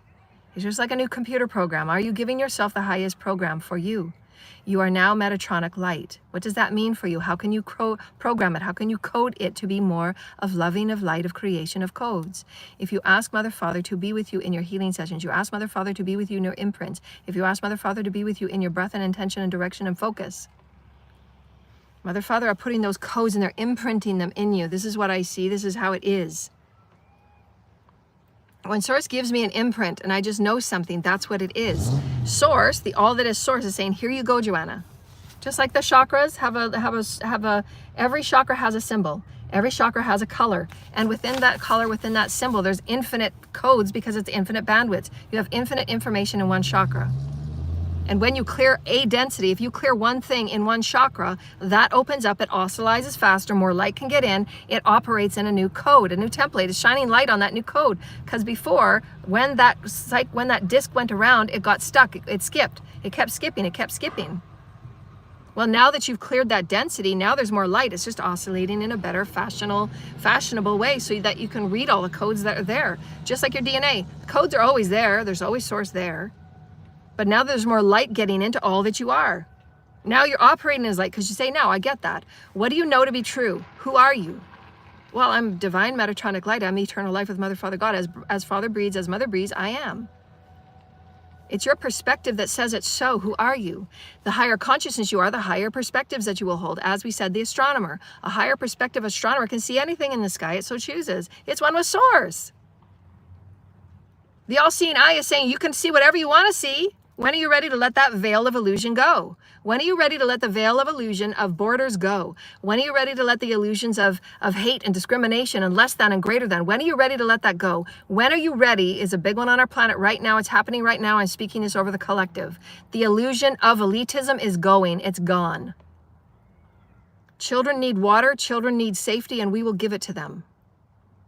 S1: It's just like a new computer program. Are you giving yourself the highest program for you? You are now Metatronic light. What does that mean for you? How can you program it? How can you code it to be more of loving, of light, of creation, of codes? If you ask Mother Father to be with you in your healing sessions, you ask Mother Father to be with you in your imprints, if you ask Mother Father to be with you in your breath and intention and direction and focus, Mother Father are putting those codes and they're imprinting them in you. This is what I see. This is how it is. When Source gives me an imprint and I just know something, that's what it is. Source, the all that is Source, is saying, here you go, Joanna. Just like the chakras every chakra has a symbol. Every chakra has a color. And within that color, within that symbol, there's infinite codes because it's infinite bandwidth. You have infinite information in one chakra. And when you clear a density, if you clear one thing in one chakra, that opens up, it oscillizes faster, more light can get in, it operates in a new code, a new template. It's shining light on that new code. Because before, when that disc went around, it got stuck, it skipped. It kept skipping, it kept skipping. Well, now that you've cleared that density, now there's more light. It's just oscillating in a better fashionable way so that you can read all the codes that are there. Just like your DNA. The codes are always there. There's always Source there. But now there's more light getting into all that you are. Now you're operating as light because you say, now I get that. What do you know to be true? Who are you? Well, I'm divine Metatronic light. I'm eternal life with Mother, Father, God. As Father breathes, as Mother breathes, I am. It's your perspective that says it's so. Who are you? The higher consciousness you are, the higher perspectives that you will hold. As we said, the astronomer. A higher perspective astronomer can see anything in the sky it so chooses. It's one with Source. The all-seeing eye is saying you can see whatever you want to see. When are you ready to let that veil of illusion go? When are you ready to let the veil of illusion of borders go? When are you ready to let the illusions of hate and discrimination and less than and greater than? When are you ready to let that go? When are you ready is a big one on our planet right now. It's happening right now. I'm speaking this over the collective. The illusion of elitism is going. It's gone. Children need water. Children need safety, and we will give it to them.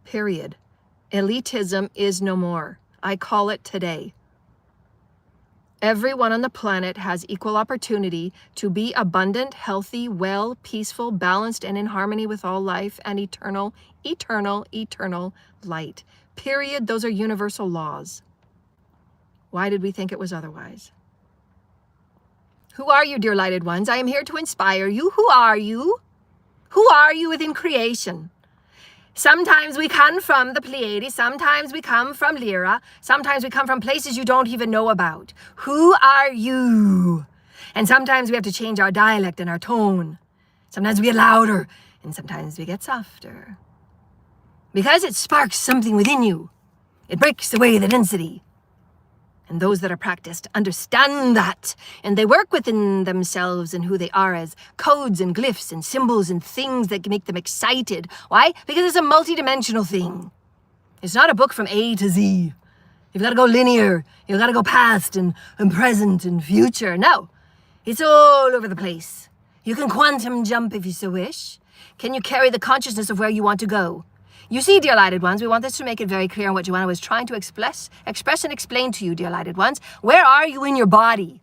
S1: Period. Elitism is no more. I call it today. Everyone on the planet has equal opportunity to be abundant, healthy, well, peaceful, balanced, and in harmony with all life and eternal, eternal, eternal light. Period. Those are universal laws. Why did we think it was otherwise? Who are you, dear lighted ones? I am here to inspire you. Who are you? Who are you within creation? Sometimes we come from the Pleiades, sometimes we come from Lyra, sometimes we come from places you don't even know about. Who are you? And sometimes we have to change our dialect and our tone. Sometimes we get louder, and sometimes we get softer. Because it sparks something within you. It breaks away the density. And those that are practiced understand that, and they work within themselves and who they are as codes and glyphs and symbols and things that make them excited. Why? Because it's a multidimensional thing. It's not a book from A to Z. You've got to go linear. You've got to go past and present and future. No, it's all over the place. You can quantum jump if you so wish. Can you carry the consciousness of where you want to go? You see, dear lighted ones, we want this to make it very clear on what Joanna was trying to express and explain to you, dear lighted ones. Where are you in your body?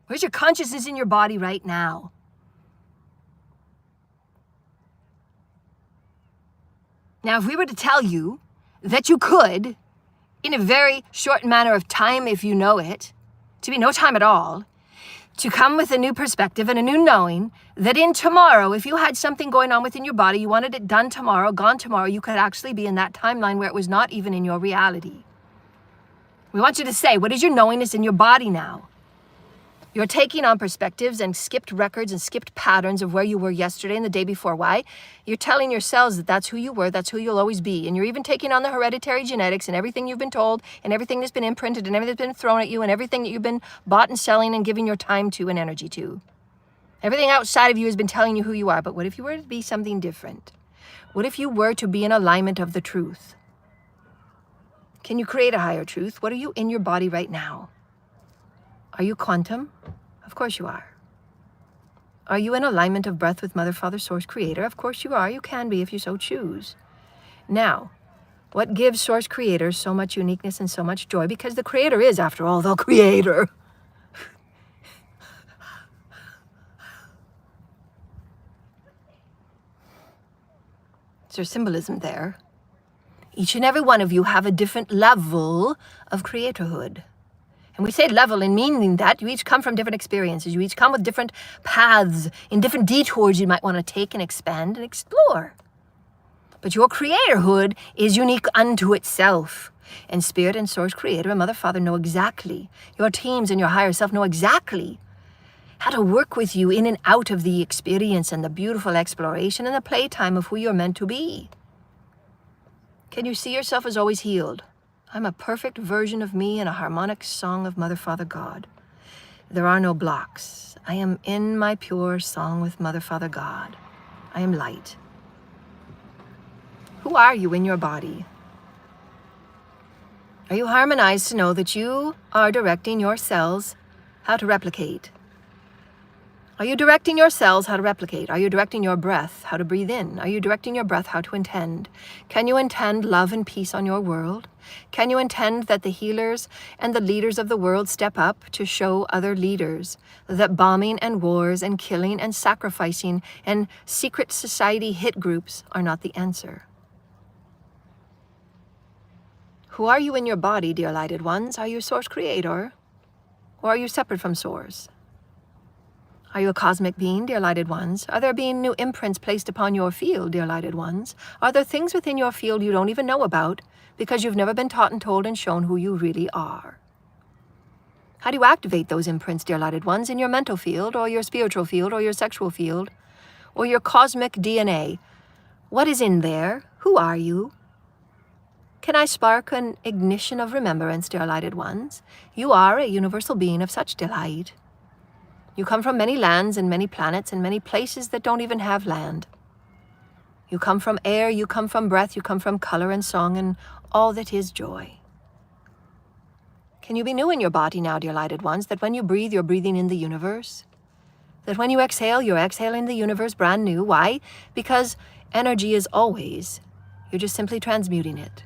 S1: Where's your consciousness in your body right now? Now, if we were to tell you that you could, in a very short manner of time, if you know it, to be no time at all,
S2: to come with a new perspective and a new knowing that in tomorrow, if you had something going on within your body, you wanted it done tomorrow, gone tomorrow, you could actually be in that timeline where it was not even in your reality. We want you to say, what is your knowingness in your body now? You're taking on perspectives and skipped records and skipped patterns of where you were yesterday and the day before. Why? You're telling yourselves that that's who you were, that's who you'll always be. And you're even taking on the hereditary genetics and everything you've been told and everything that's been imprinted and everything that's been thrown at you and everything that you've been bought and selling and giving your time to and energy to. Everything outside of you has been telling you who you are. But what if you were to be something different? What if you were to be in alignment of the truth? Can you create a higher truth? What are you in your body right now? Are you quantum? Of course you are. Are you in alignment of breath with Mother, Father, Source, Creator? Of course you are. You can be if you so choose. Now, what gives Source Creator so much uniqueness and so much joy? Because the Creator is, after all, the Creator. Is there symbolism there? Each and every one of you have a different level of creatorhood. And we say level in meaning that you each come from different experiences. You each come with different paths, in different detours you might want to take and expand and explore. But your creatorhood is unique unto itself. And Spirit and Source Creator and Mother, Father know exactly. Your teams and your higher self know exactly how to work with you in and out of the experience and the beautiful exploration and the playtime of who you're meant to be. Can you see yourself as always healed? I'm a perfect version of me in a harmonic song of Mother, Father, God. There are no blocks. I am in my pure song with Mother, Father, God. I am light. Who are you in your body? Are you harmonized to know that you are directing your cells how to replicate? Are you directing your cells how to replicate? Are you directing your breath how to breathe in? Are you directing your breath how to intend? Can you intend love and peace on your world? Can you intend that the healers and the leaders of the world step up to show other leaders that bombing and wars and killing and sacrificing and secret society hit groups are not the answer? Who are you in your body, dear lighted ones? Are you Source Creator? Or are you separate from Source? Are you a cosmic being, dear lighted ones? Are there being new imprints placed upon your field, dear lighted ones? Are there things within your field you don't even know about because you've never been taught and told and shown who you really are? How do you activate those imprints, dear lighted ones, in your mental field or your spiritual field or your sexual field or your cosmic DNA? What is in there? Who are you? Can I spark an ignition of remembrance, dear lighted ones? You are a universal being of such delight. You come from many lands and many planets and many places that don't even have land. You come from air, you come from breath, you come from color and song and all that is joy. Can you be new in your body now, dear lighted ones, that when you breathe, you're breathing in the universe? That when you exhale, you're exhaling the universe brand new. Why? Because energy is always. You're just simply transmuting it.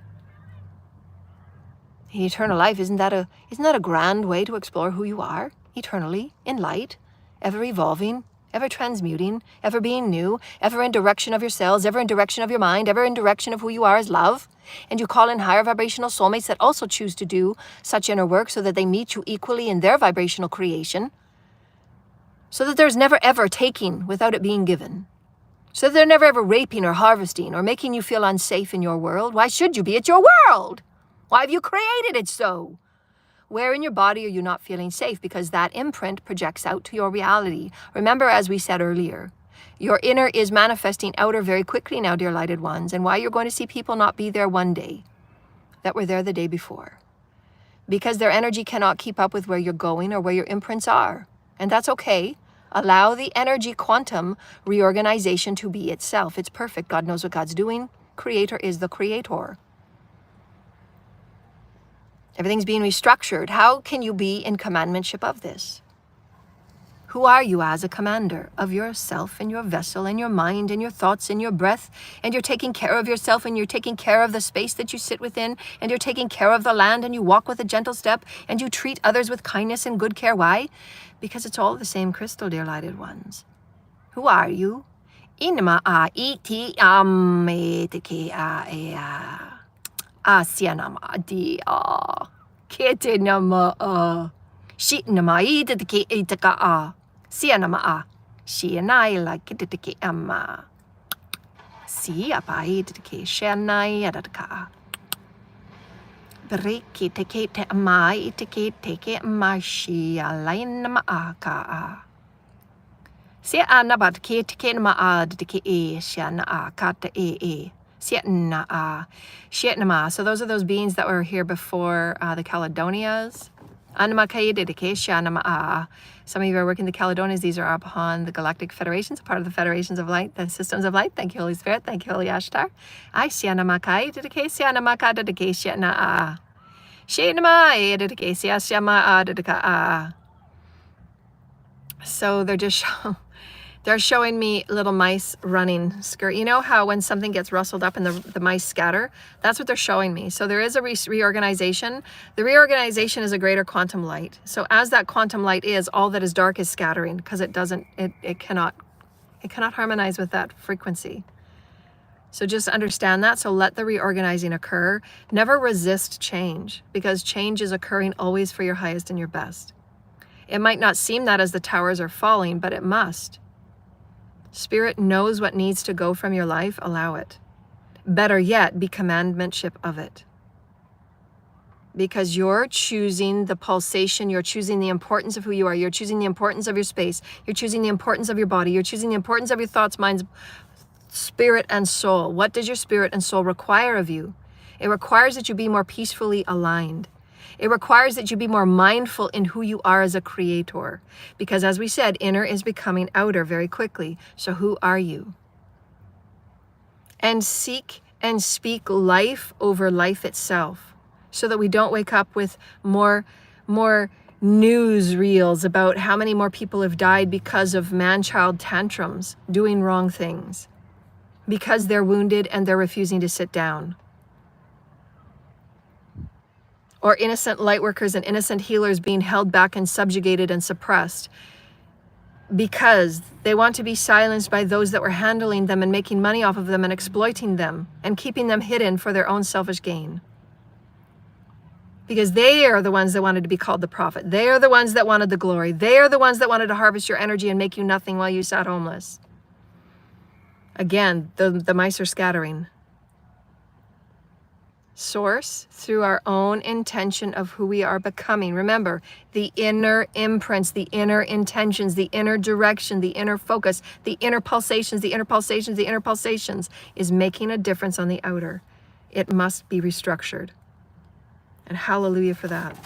S2: In eternal life, isn't that a grand way to explore who you are? Eternally, in light, ever evolving, ever transmuting, ever being new, ever in direction of your cells, ever in direction of your mind, ever in direction of who you are as love. And you call in higher vibrational soulmates that also choose to do such inner work so that they meet you equally in their vibrational creation. So that there's never ever taking without it being given. So that they're never ever raping or harvesting or making you feel unsafe in your world. Why should you be? It's your world. Why have you created it so? Where in your body are you not feeling safe? Because that imprint projects out to your reality. Remember, as we said earlier, your inner is manifesting outer very quickly now, dear lighted ones, and why you're going to see people not be there one day that were there the day before. Because their energy cannot keep up with where you're going or where your imprints are. And that's okay. Allow the energy quantum reorganization to be itself. It's perfect. God knows what God's doing. Creator is the creator. Everything's being restructured. How can you be in commandmentship of this? Who are you as a commander of yourself and your vessel and your mind and your thoughts and your breath? And you're taking care of yourself and you're taking care of the space that you sit within and you're taking care of the land and you walk with a gentle step and you treat others with kindness and good care. Why? Because it's all the same crystal, dear lighted ones. Who are you? Inma a iti ametike a Asianama di a Kitinama Shi namai didiki itaka a. Sianama a. Shianai like didiki amma. Si apai didiki shanai adaka. Briki take te amai take my shi alainama aka a. Si anabat ke take ma a didiki e shana a kata e. So those are those beings that were here before the Caledonias. Some of you are working the Caledonias. These are upon the Galactic Federations, part of the Federations of Light, the Systems of Light. Thank you, Holy Spirit. Thank you, Holy Ashtar. So they're showing me little mice running skirt. You know how when something gets rustled up and the mice scatter? That's what they're showing me. So there is a reorganization. The reorganization is a greater quantum light. So as that quantum light is, all that is dark is scattering because it cannot harmonize with that frequency. So just understand that. So let the reorganizing occur. Never resist change, because change is occurring always for your highest and your best. It might not seem that as the towers are falling, but it must. Spirit knows what needs to go from your life. Allow it. Better yet, be commandmentship of it. Because you're choosing the pulsation, you're choosing the importance of who you are, you're choosing the importance of your space, you're choosing the importance of your body, you're choosing the importance of your thoughts, minds, spirit, and soul. What does your spirit and soul require of you? It requires that you be more peacefully aligned. It requires that you be more mindful in who you are as a creator. Because as we said, inner is becoming outer very quickly. So who are you? And seek and speak life over life itself, so that we don't wake up with more news reels about how many more people have died because of man-child tantrums, doing wrong things, because they're wounded and they're refusing to sit down. Or innocent light workers and innocent healers being held back and subjugated and suppressed because they want to be silenced by those that were handling them and making money off of them and exploiting them and keeping them hidden for their own selfish gain. Because they are the ones that wanted to be called the prophet. They are the ones that wanted the glory. They are the ones that wanted to harvest your energy and make you nothing while you sat homeless. Again, the mice are scattering. Source, through our own intention of who we are becoming. Remember, the inner imprints, the inner intentions, the inner direction, the inner focus, the inner pulsations, the inner pulsations, the inner pulsations is making a difference on the outer. It must be restructured. And hallelujah for that.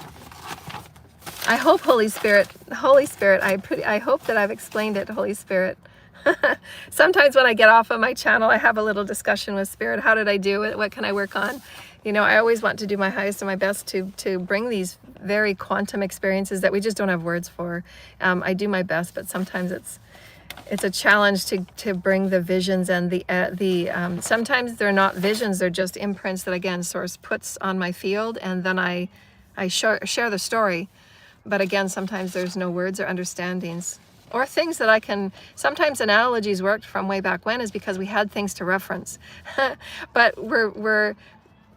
S2: I hope, Holy Spirit, I hope that I've explained it, Holy Spirit. Sometimes when I get off of my channel, I have a little discussion with Spirit. How did I do it? What can I work on? You know, I always want to do my highest and my best to bring these very quantum experiences that we just don't have words for. I do my best, but sometimes it's a challenge to bring the visions and the sometimes they're not visions, they're just imprints that, again, Source puts on my field, and then I share the story. But again, sometimes there's no words or understandings. Or things that I can, sometimes analogies worked from way back when is because we had things to reference. But we're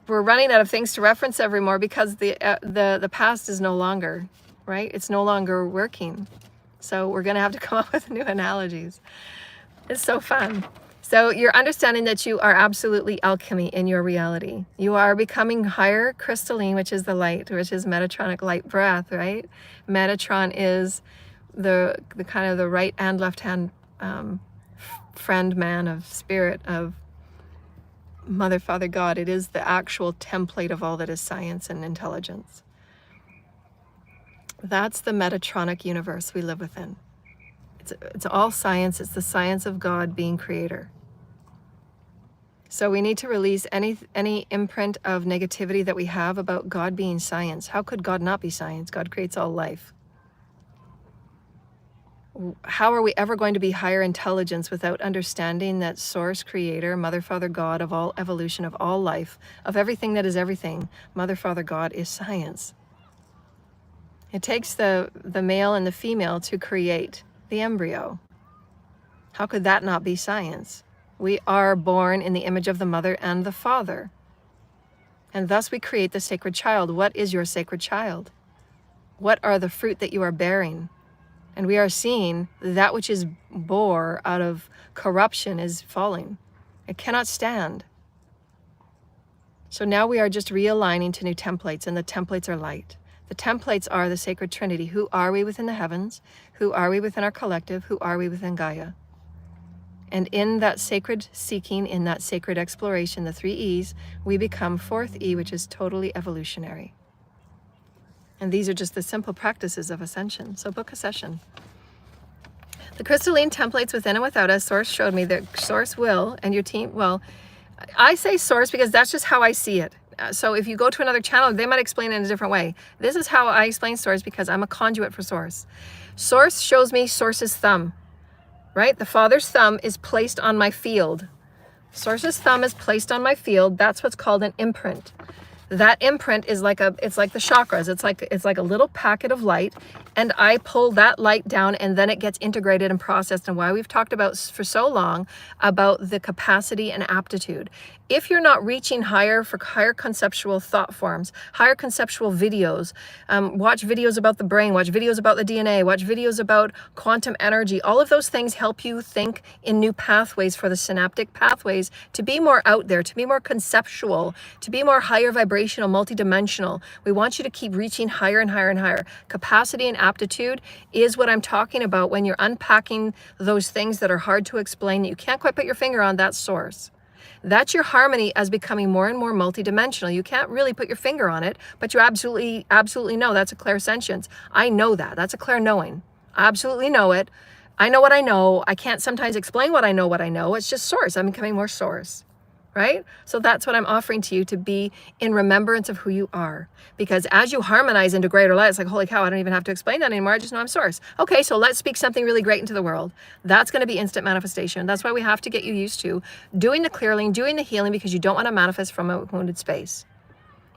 S2: running out of things to reference evermore because the past is no longer, right? It's no longer working. So we're gonna have to come up with new analogies. It's so fun. So you're understanding that you are absolutely alchemy in your reality. You are becoming higher crystalline, which is the light, which is Metatronic light breath, right? Metatron is the kind of the right and left hand friend man of spirit of Mother, Father, God. It is the actual template of all that is science and intelligence. That's the Metatronic universe we live within. It's all science. It's the science of God being creator. So we need to release any imprint of negativity that we have about God being science. How could God not be science? God creates all life. How are we ever going to be higher intelligence without understanding that Source, Creator, Mother, Father, God of all evolution, of all life, of everything that is everything, Mother, Father, God is science. It takes the male and the female to create the embryo. How could that not be science? We are born in the image of the Mother and the Father. And thus we create the sacred child. What is your sacred child? What are the fruit that you are bearing? And we are seeing that which is bore out of corruption is falling. It cannot stand. So now we are just realigning to new templates, and the templates are light. The templates are the sacred Trinity. Who are we within the heavens? Who are we within our collective? Who are we within Gaia? And in that sacred seeking, in that sacred exploration, the 3 E's, we become 4th E, which is totally evolutionary. And these are just the simple practices of ascension. So book a session. The crystalline templates within and without us, Source showed me that Source will, and your team, well, I say Source because that's just how I see it. So if you go to another channel, they might explain it in a different way. This is how I explain Source because I'm a conduit for Source. Source shows me Source's thumb, right? The Father's thumb is placed on my field. Source's thumb is placed on my field. That's what's called an imprint. That imprint is like it's like the chakras. It's like a little packet of light, and I pull that light down, and then it gets integrated and processed. And why we've talked about for so long about the capacity and aptitude. If you're not reaching higher for higher conceptual thought forms, higher conceptual videos, watch videos about the brain, watch videos about the DNA, watch videos about quantum energy. All of those things help you think in new pathways for the synaptic pathways to be more out there, to be more conceptual, to be more higher vibrational, multidimensional. We want you to keep reaching higher and higher and higher. Capacity and aptitude is what I'm talking about when you're unpacking those things that are hard to explain, that you can't quite put your finger on. That Source. That's your harmony as becoming more and more multidimensional. You can't really put your finger on it, but you absolutely know that's a clairsentience. I know that. That's a clair knowing. I absolutely know it. I know what I know. I can't sometimes explain what I know. It's just Source. I'm becoming more Source, right? So that's what I'm offering to you, to be in remembrance of who you are. Because as you harmonize into greater light, it's like, holy cow, I don't even have to explain that anymore. I just know I'm Source. Okay, so let's speak something really great into the world. That's going to be instant manifestation. That's why we have to get you used to doing the clearing, doing the healing, because you don't want to manifest from a wounded space.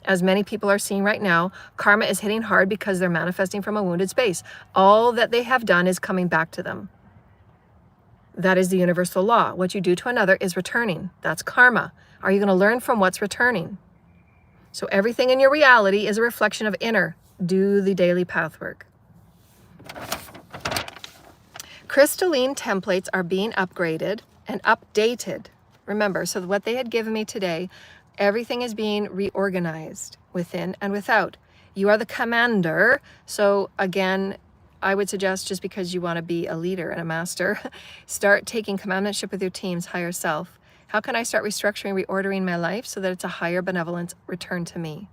S2: As many people are seeing right now, karma is hitting hard because they're manifesting from a wounded space. All that they have done is coming back to them. That is the universal law. What you do to another is returning. That's karma. Are you going to learn from what's returning? So everything in your reality is a reflection of inner. Do the daily path work. Crystalline templates are being upgraded and updated. Remember, so what they had given me today, everything is being reorganized within and without. You are the commander. So again, I would suggest, just because you want to be a leader and a master, start taking commandantship with your team's higher self. How can I start restructuring, reordering my life so that it's a higher benevolence return to me?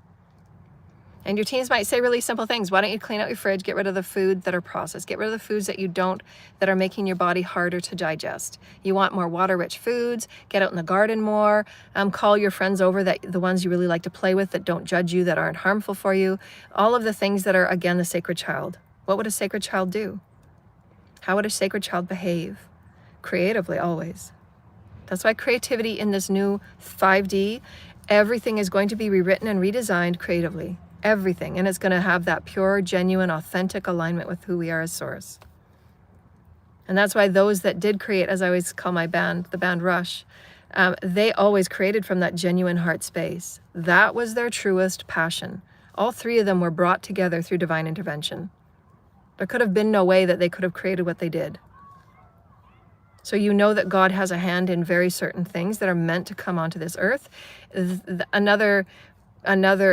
S2: And your teams might say really simple things. Why don't you clean out your fridge, get rid of the food that are processed, get rid of the foods that are making your body harder to digest. You want more water-rich foods, get out in the garden more, call your friends over, the ones you really like to play with, that don't judge you, that aren't harmful for you. All of the things that are, again, the sacred child. What would a sacred child do? How would a sacred child behave? Creatively, always. That's why creativity in this new 5D, everything is going to be rewritten and redesigned creatively. Everything. And it's going to have that pure, genuine, authentic alignment with who we are as Source. And that's why those that did create, as I always call my band, the band Rush, they always created from that genuine heart space. That was their truest passion. All 3 of them were brought together through divine intervention. There could have been no way that they could have created what they did. So you know that God has a hand in very certain things that are meant to come onto this earth. Another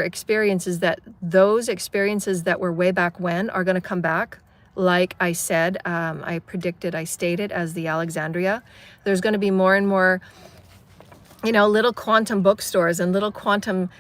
S2: experience is that those experiences that were way back when are going to come back. Like I said, I stated as the Alexandria. There's going to be more and more, little quantum bookstores and little quantum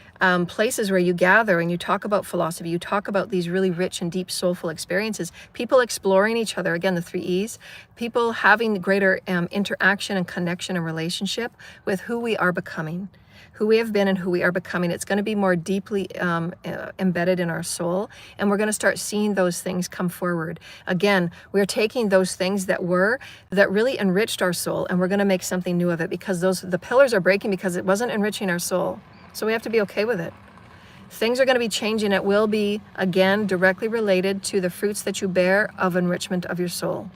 S2: places where you gather and you talk about philosophy, you talk about these really rich and deep soulful experiences, people exploring each other, again, the 3 E's, people having greater interaction and connection and relationship with who we are becoming, who we have been and who we are becoming. It's going to be more deeply embedded in our soul, and we're going to start seeing those things come forward. Again, we're taking those things that really enriched our soul, and we're going to make something new of it, because the pillars are breaking because it wasn't enriching our soul. So we have to be okay with it. Things are going to be changing. It will be, again, directly related to the fruits that you bear of enrichment of your soul.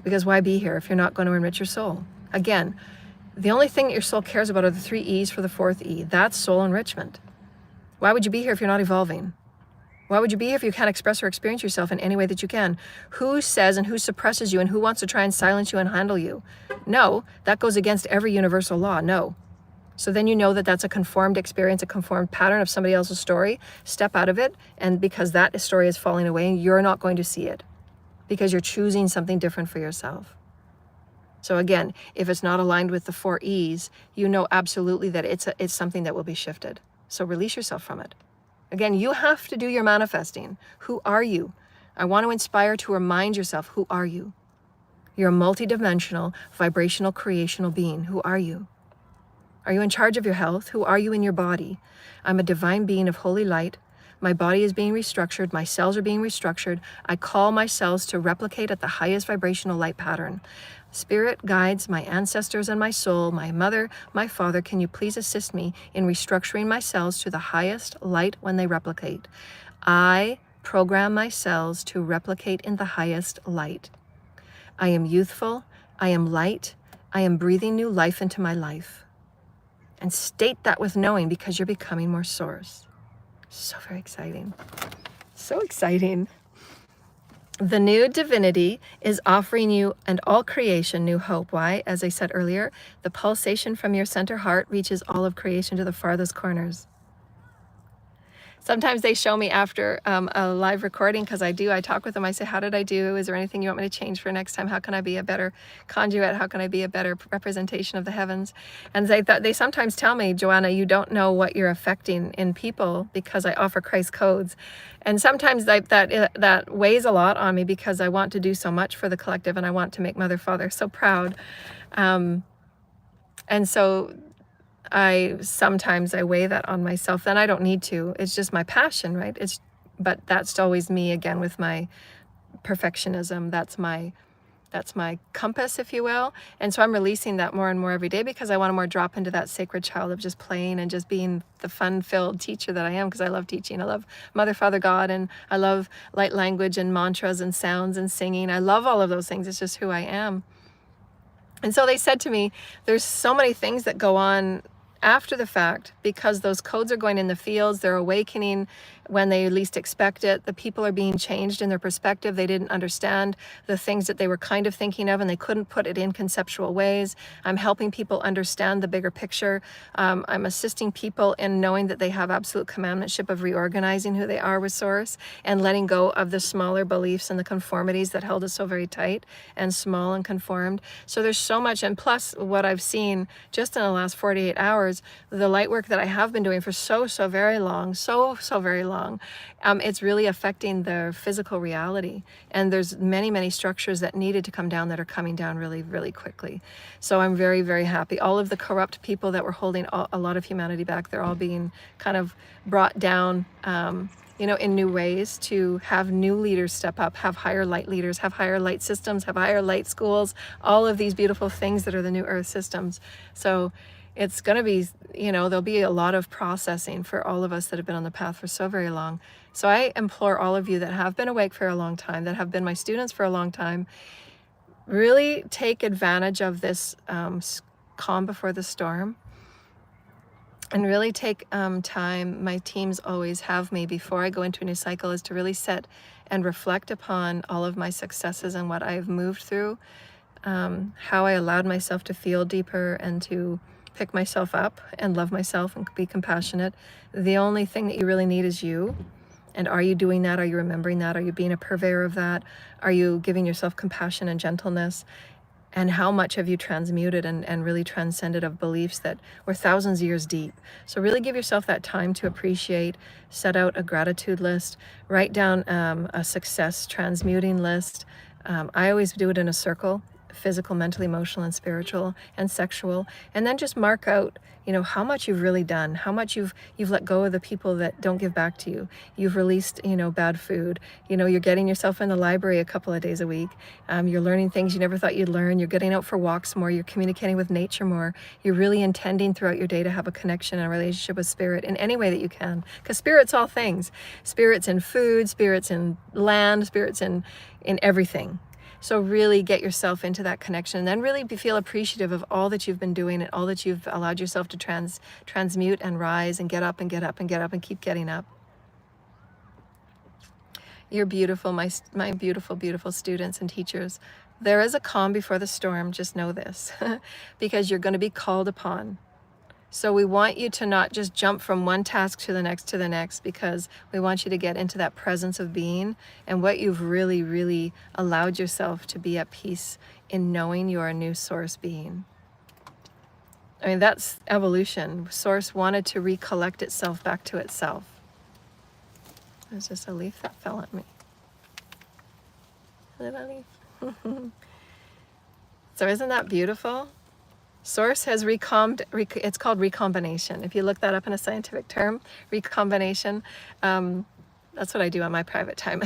S2: Because why be here if you're not going to enrich your soul? Again, the only thing that your soul cares about are the 3 E's for the 4th E. That's soul enrichment. Why would you be here if you're not evolving? Why would you be here if you can't express or experience yourself in any way that you can? Who says and who suppresses you and who wants to try and silence you and handle you? No, that goes against every universal law. No. So then you know that that's a conformed experience, a conformed pattern of somebody else's story. Step out of it, and because that story is falling away, you're not going to see it because you're choosing something different for yourself. So again, if it's not aligned with the 4 E's, you know absolutely that it's something that will be shifted. So release yourself from it. Again, you have to do your manifesting. Who are you? I want to inspire to remind yourself, who are you? You're a multidimensional, vibrational, creational being. Who are you? Are you in charge of your health? Who are you in your body? I'm a divine being of holy light. My body is being restructured. My cells are being restructured. I call my cells to replicate at the highest vibrational light pattern. Spirit, guides, my ancestors and my soul, my mother, my father, can you please assist me in restructuring my cells to the highest light when they replicate? I program my cells to replicate in the highest light. I am youthful. I am light. I am breathing new life into my life. And state that with knowing, because you're becoming more source. So very exciting. So exciting. The new divinity is offering you and all creation new hope. Why? As I said earlier, the pulsation from your center heart reaches all of creation to the farthest corners. Sometimes they show me after a live recording, because I talk with them. I say, how did I do? Is there anything you want me to change for next time? How can I be a better conduit? How can I be a better representation of the heavens? And they sometimes tell me, Joanna, you don't know what you're affecting in people because I offer Christ codes. And sometimes that weighs a lot on me because I want to do so much for the collective and I want to make Mother, Father so proud. And so sometimes I weigh that on myself. Then I don't need to. It's just my passion, right? But that's always me again with my perfectionism. That's my compass, if you will. And so I'm releasing that more and more every day because I want to more drop into that sacred child of just playing and just being the fun-filled teacher that I am, because I love teaching. I love Mother, Father, God, and I love light language and mantras and sounds and singing. I love all of those things. It's just who I am. And so they said to me, there's so many things that go on after the fact, because those codes are going in the fields, they're awakening when they least expect it. The people are being changed in their perspective. They didn't understand the things that they were kind of thinking of, and they couldn't put it in conceptual ways. I'm helping people understand the bigger picture. I'm assisting people in knowing that they have absolute commandmentship of reorganizing who they are with Source and letting go of the smaller beliefs and the conformities that held us so very tight and small and conformed. So there's so much. And plus what I've seen just in the last 48 hours, the light work that I have been doing for so very long, so very long, it's really affecting their physical reality. And there's many structures that needed to come down that are coming down really quickly. So I'm very happy. All of the corrupt people that were holding a lot of humanity back, they're all being kind of brought down, in new ways, to have new leaders step up, have higher light leaders, have higher light systems, have higher light schools, all of these beautiful things that are the new earth systems. So it's going to be, there'll be a lot of processing for all of us that have been on the path for so very long. So I implore all of you that have been awake for a long time, that have been my students for a long time, really take advantage of this calm before the storm. And really take time. My teams always have me before I go into a new cycle, is to really sit and reflect upon all of my successes and what I've moved through, how I allowed myself to feel deeper and to pick myself up and love myself and be compassionate. The only thing that you really need is you. And are you doing that? Are you remembering that? Are you being a purveyor of that? Are you giving yourself compassion and gentleness? And how much have you transmuted and really transcended of beliefs that were thousands of years deep? So really give yourself that time to appreciate, set out a gratitude list, write down a success transmuting list. I always do it in a circle: physical, mental, emotional, and spiritual, and sexual. And then just mark out, how much you've really done, how much you've let go of the people that don't give back to you. You've released, bad food. You're getting yourself in the library a couple of days a week. You're learning things you never thought you'd learn. You're getting out for walks more. You're communicating with nature more. You're really intending throughout your day to have a connection and a relationship with spirit in any way that you can. Because spirit's all things. Spirit's in food, spirit's in land, spirit's in everything. So really get yourself into that connection, and then really feel appreciative of all that you've been doing and all that you've allowed yourself to transmute and rise and get up and get up and get up and keep getting up.
S1: You're beautiful, my beautiful, beautiful students and teachers. There is a calm before the storm, just know this, because you're going to be called upon. So we want you to not just jump from one task to the next, because we want you to get into that presence of being and what you've really, really allowed yourself to be at peace in knowing you're a new source being. I mean, that's evolution. Source wanted to recollect itself back to itself. There's just a leaf that fell at me. Little leaf. So isn't that beautiful? Source has it's called recombination. If you look that up in a scientific term, recombination, that's what I do on my private time.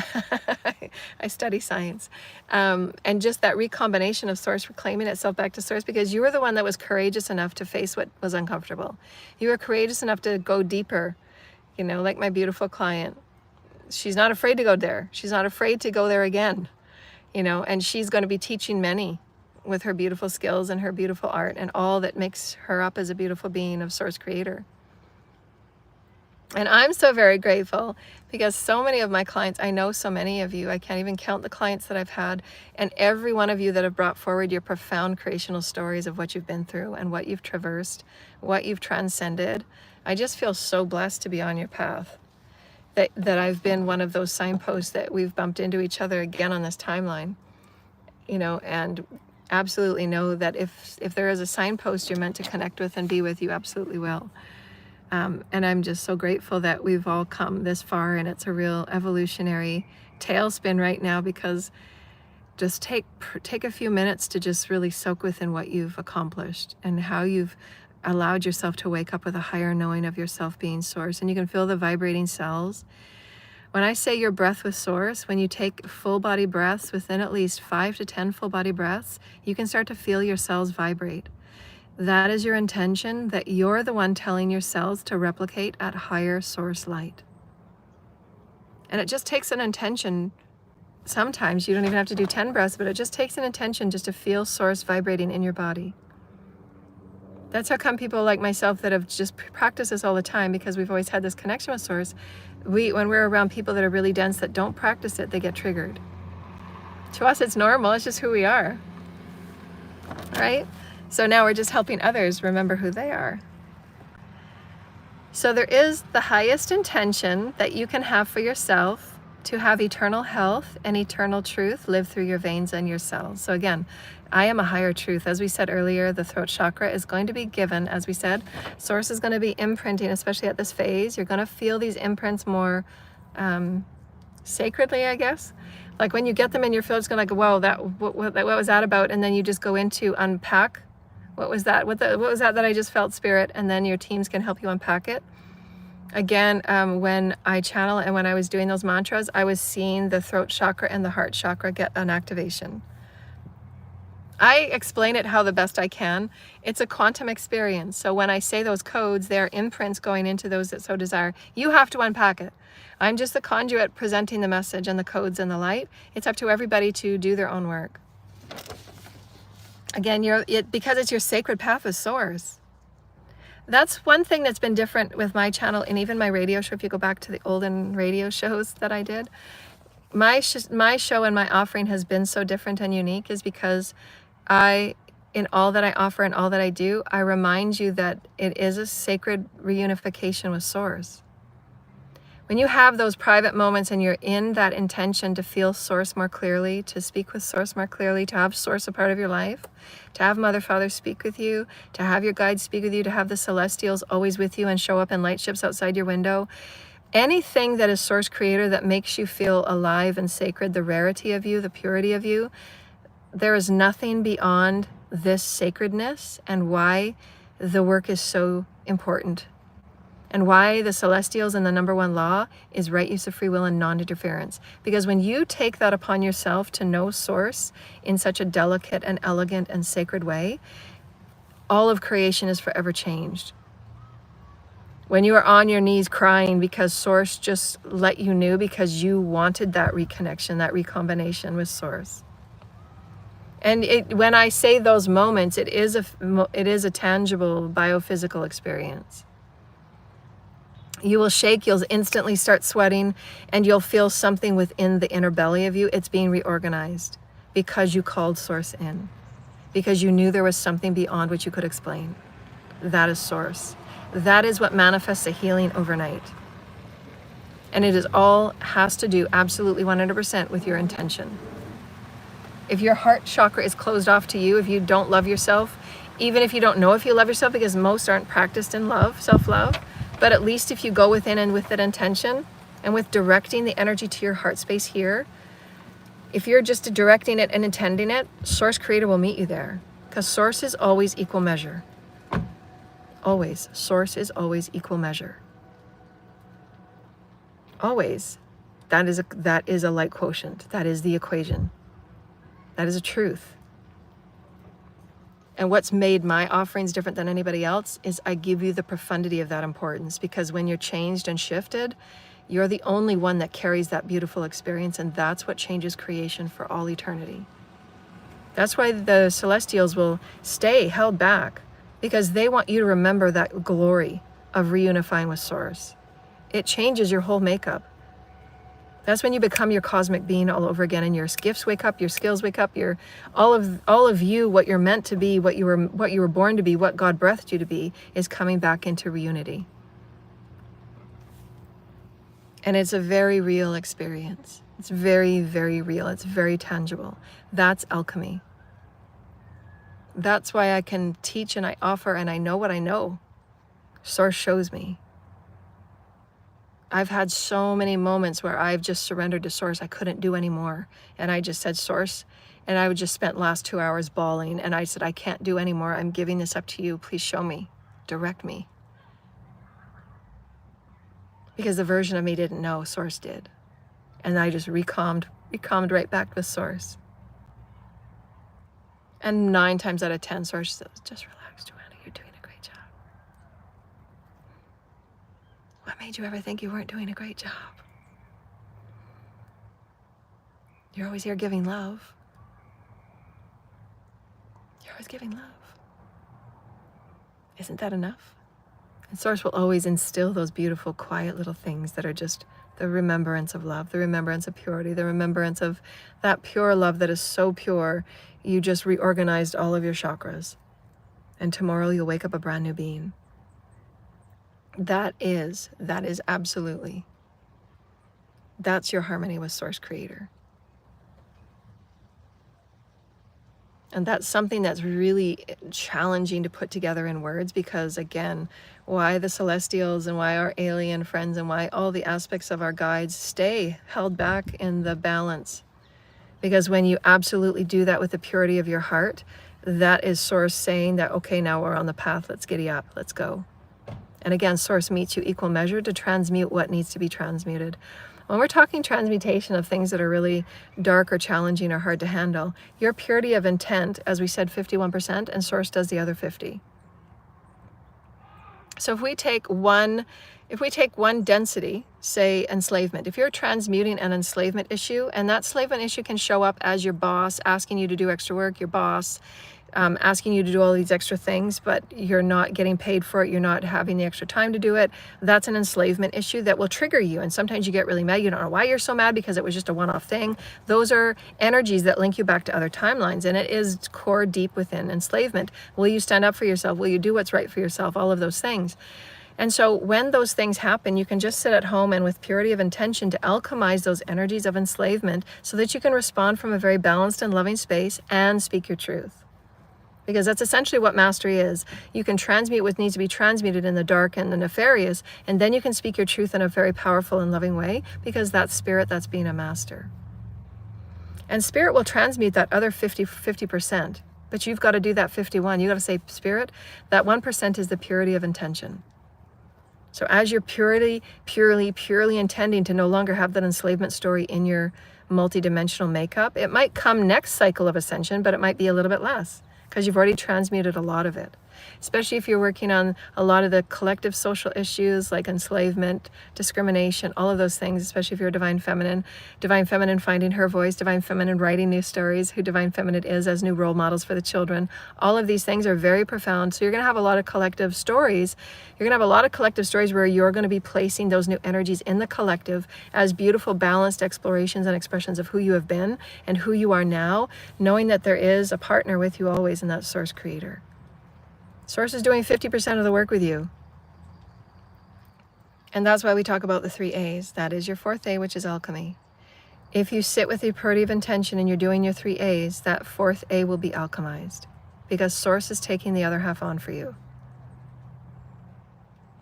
S1: I study science. And just that recombination of source reclaiming itself back to source, because you were the one that was courageous enough to face what was uncomfortable. You were courageous enough to go deeper, you know, like my beautiful client. She's not afraid to go there. She's not afraid to go there again, you know, and she's going to be teaching many with her beautiful skills and her beautiful art and all that makes her up as a beautiful being of Source Creator. And I'm so very grateful because so many of my clients, I know so many of you, I can't even count the clients that I've had, and every one of you that have brought forward your profound creational stories of what you've been through and what you've traversed, what you've transcended. I just feel so blessed to be on your path. That I've been one of those signposts that we've bumped into each other again on this timeline, you know, and absolutely know that if there is a signpost you're meant to connect with and be with, you absolutely will. And I'm just so grateful that we've all come this far, and it's a real evolutionary tailspin right now, because just take a few minutes to just really soak within what you've accomplished and how you've allowed yourself to wake up with a higher knowing of yourself being source. And you can feel the vibrating cells. When I say your breath with source, when you take full body breaths, within at least 5 to 10 full body breaths, you can start to feel your cells vibrate. That is your intention, that you're the one telling your cells to replicate at higher source light. And it just takes an intention. Sometimes you don't even have to do 10 breaths, but it just takes an intention just to feel source vibrating in your body. That's how come people like myself that have just practiced this all the time, because we've always had this connection with source. When we're around people that are really dense that don't practice it, they get triggered. To us, it's normal. It's just who we are, right? So now we're just helping others remember who they are. So there is the highest intention that you can have for yourself, to have eternal health and eternal truth live through your veins and your cells. So again, I am a higher truth. As we said earlier, the throat chakra is going to be given, as we said, source is going to be imprinting, especially at this phase. You're going to feel these imprints more sacredly, I guess. Like when you get them in your field, it's going to like, whoa, what was that about? And then you just go into unpack. What was that? What was that I just felt, Spirit? And then your teams can help you unpack it. Again, when I channel and when I was doing those mantras, I was seeing the throat chakra and the heart chakra get an activation. I explain it how the best I can. It's a quantum experience. So when I say those codes, they're imprints going into those that so desire. You have to unpack it. I'm just the conduit presenting the message and the codes and the light. It's up to everybody to do their own work. Again, because it's your sacred path with source. That's one thing that's been different with my channel and even my radio show. If you go back to the olden radio shows that I did, my show and my offering has been so different and unique is because in all that I offer and all that I do, I remind you that it is a sacred reunification with source. When you have those private moments and you're in that intention to feel source more clearly, to speak with source more clearly, to have source a part of your life, to have Mother, Father speak with you, to have your guides speak with you, to have the celestials always with you and show up in light ships outside your window, anything that is source creator that makes you feel alive and sacred, the rarity of you, the purity of you, there is nothing beyond this sacredness and why the work is so important. And why the celestials and the number one law is right use of free will and non-interference. Because when you take that upon yourself to know source in such a delicate and elegant and sacred way, all of creation is forever changed. When you are on your knees crying because source just let you know because you wanted that reconnection, that recombination with source. And when I say those moments, it is a tangible biophysical experience.
S2: You will shake, you'll instantly start sweating, and you'll feel something within the inner belly of you. It's being reorganized because you called Source in, because you knew there was something beyond what you could explain. That is Source. That is what manifests a healing overnight. And it is all has to do absolutely 100% with your intention. If your heart chakra is closed off to you, if you don't love yourself, even if you don't know if you love yourself, because most aren't practiced in love, self-love, but at least if you go within and with that intention and with directing the energy to your heart space here, if you're just directing it and intending it, Source Creator will meet you there, because Source is always equal measure. Always. Source is always equal measure. Always. That is a light quotient. That is the equation. That is a truth. And what's made my offerings different than anybody else is I give you the profundity of that importance, because when you're changed and shifted, you're the only one that carries that beautiful experience, and that's what changes creation for all eternity. That's why the celestials will stay held back, because they want you to remember that glory of reunifying with Source. It changes your whole makeup. That's when you become your cosmic being all over again, and your gifts wake up, your skills wake up, your all of you, what you're meant to be, what you were born to be, what God breathed you to be, is coming back into reunity. And it's a very real experience. It's very, very real. It's very tangible. That's alchemy. That's why I can teach and I offer and I know what I know. Source shows me. I've had so many moments where I've just surrendered to Source. I couldn't do anymore. And I just said, Source, and I would just spent last 2 hours bawling. And I said, I can't do anymore. I'm giving this up to you. Please show me, direct me. Because the version of me didn't know, Source did. And I just recalmed right back with Source. And 9 times out of 10, Source says, just relax, Joanna, you're doing a great job. What made you ever think you weren't doing a great job? You're always here giving love. You're always giving love. Isn't that enough? And Source will always instill those beautiful, quiet little things that are just the remembrance of love, the remembrance of purity, the remembrance of that pure love that is so pure, you just reorganized all of your chakras. And tomorrow you'll wake up a brand new being. That is absolutely, that's your harmony with Source Creator. And that's something that's really challenging to put together in words, because again, why the celestials and why our alien friends and why all the aspects of our guides stay held back in the balance. Because when you absolutely do that with the purity of your heart, that is Source saying that, okay, now we're on the path, let's giddy up, let's go. And again, Source meets you equal measure to transmute what needs to be transmuted. When we're talking transmutation of things that are really dark or challenging or hard to handle, your purity of intent, as we said, 51%, and Source does the other 50. So if we take one density, say enslavement, if you're transmuting an enslavement issue, and that enslavement issue can show up as your boss asking you to do extra work, your boss asking you to do all these extra things, but you're not getting paid for it, you're not having the extra time to do it, that's an enslavement issue that will trigger you. And sometimes you get really mad, you don't know why you're so mad, because it was just a one-off thing. Those are energies that link you back to other timelines, and it is core deep within enslavement. Will you stand up for yourself? Will you do what's right for yourself? All of those things. And so when those things happen, you can just sit at home and with purity of intention to alchemize those energies of enslavement so that you can respond from a very balanced and loving space and speak your truth. Because that's essentially what mastery is. You can transmute what needs to be transmuted in the dark and the nefarious, and then you can speak your truth in a very powerful and loving way, because that's spirit, that's being a master. And spirit will transmute that other 50%, but you've got to do that 51. You got to say, Spirit, that 1% is the purity of intention. So as you're purely intending to no longer have that enslavement story in your multidimensional makeup, it might come next cycle of ascension, but it might be a little bit less, because you've already transmuted a lot of it. especially if you're working on a lot of the collective social issues like enslavement, discrimination, all of those things, especially if you're a divine feminine finding her voice, divine feminine writing new stories, who divine feminine is as new role models for the children. All of these things are very profound. So you're going to have a lot of collective stories. You're going to have a lot of collective stories where you're going to be placing those new energies in the collective as beautiful, balanced explorations and expressions of who you have been and who you are now, knowing that there is a partner with you always in that source creator. Source is doing 50% of the work with you. And that's why we talk about the 3 A's. That is your 4th A, which is alchemy. If you sit with the purity of intention and you're doing your 3 A's, that 4th A will be alchemized because source is taking the other half on for you.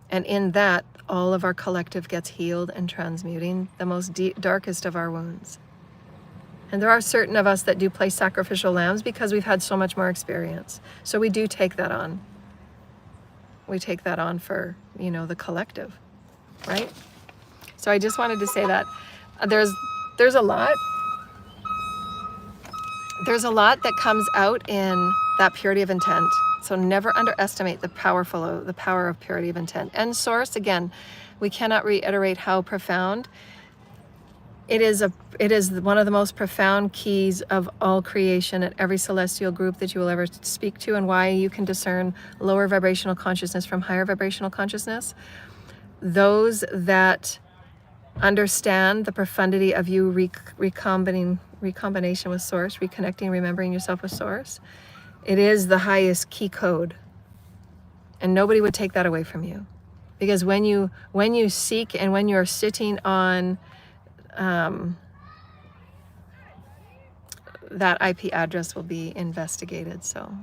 S2: And in that, all of our collective gets healed and transmuting the most darkest of our wounds. And there are certain of us that do play sacrificial lambs because we've had so much more experience. So we do take that on. We take that on for, the collective, right? So I just wanted to say that there's a lot. There's a lot that comes out in that purity of intent. So never underestimate the power of purity of intent. And source, again, we cannot reiterate how profound. It is one of the most profound keys of all creation at every celestial group that you will ever speak to, and why you can discern lower vibrational consciousness from higher vibrational consciousness. Those that understand the profundity of you recombination with source, reconnecting, remembering yourself with source, it is the highest key code. And nobody would take that away from you. Because when you seek and when you're sitting on that IP address will be investigated. So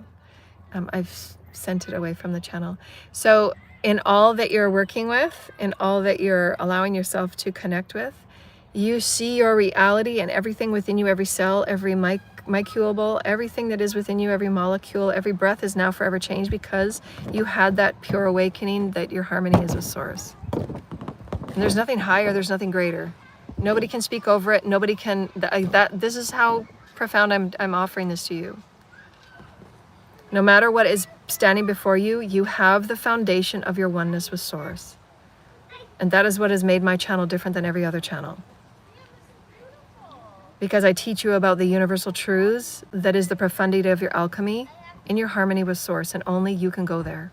S2: I've sent it away from the channel. So in all that you're working with, in all that you're allowing yourself to connect with, you see your reality and everything within you, every cell, every microbule, everything that is within you, every molecule, every breath is now forever changed because you had that pure awakening that your harmony is with source. And there's nothing higher, there's nothing greater. Nobody can speak over it. Nobody can, this is how profound I'm offering this to you. No matter what is standing before you, you have the foundation of your oneness with source. And that is what has made my channel different than every other channel. Because I teach you about the universal truths that is the profundity of your alchemy in your harmony with source, and only you can go there.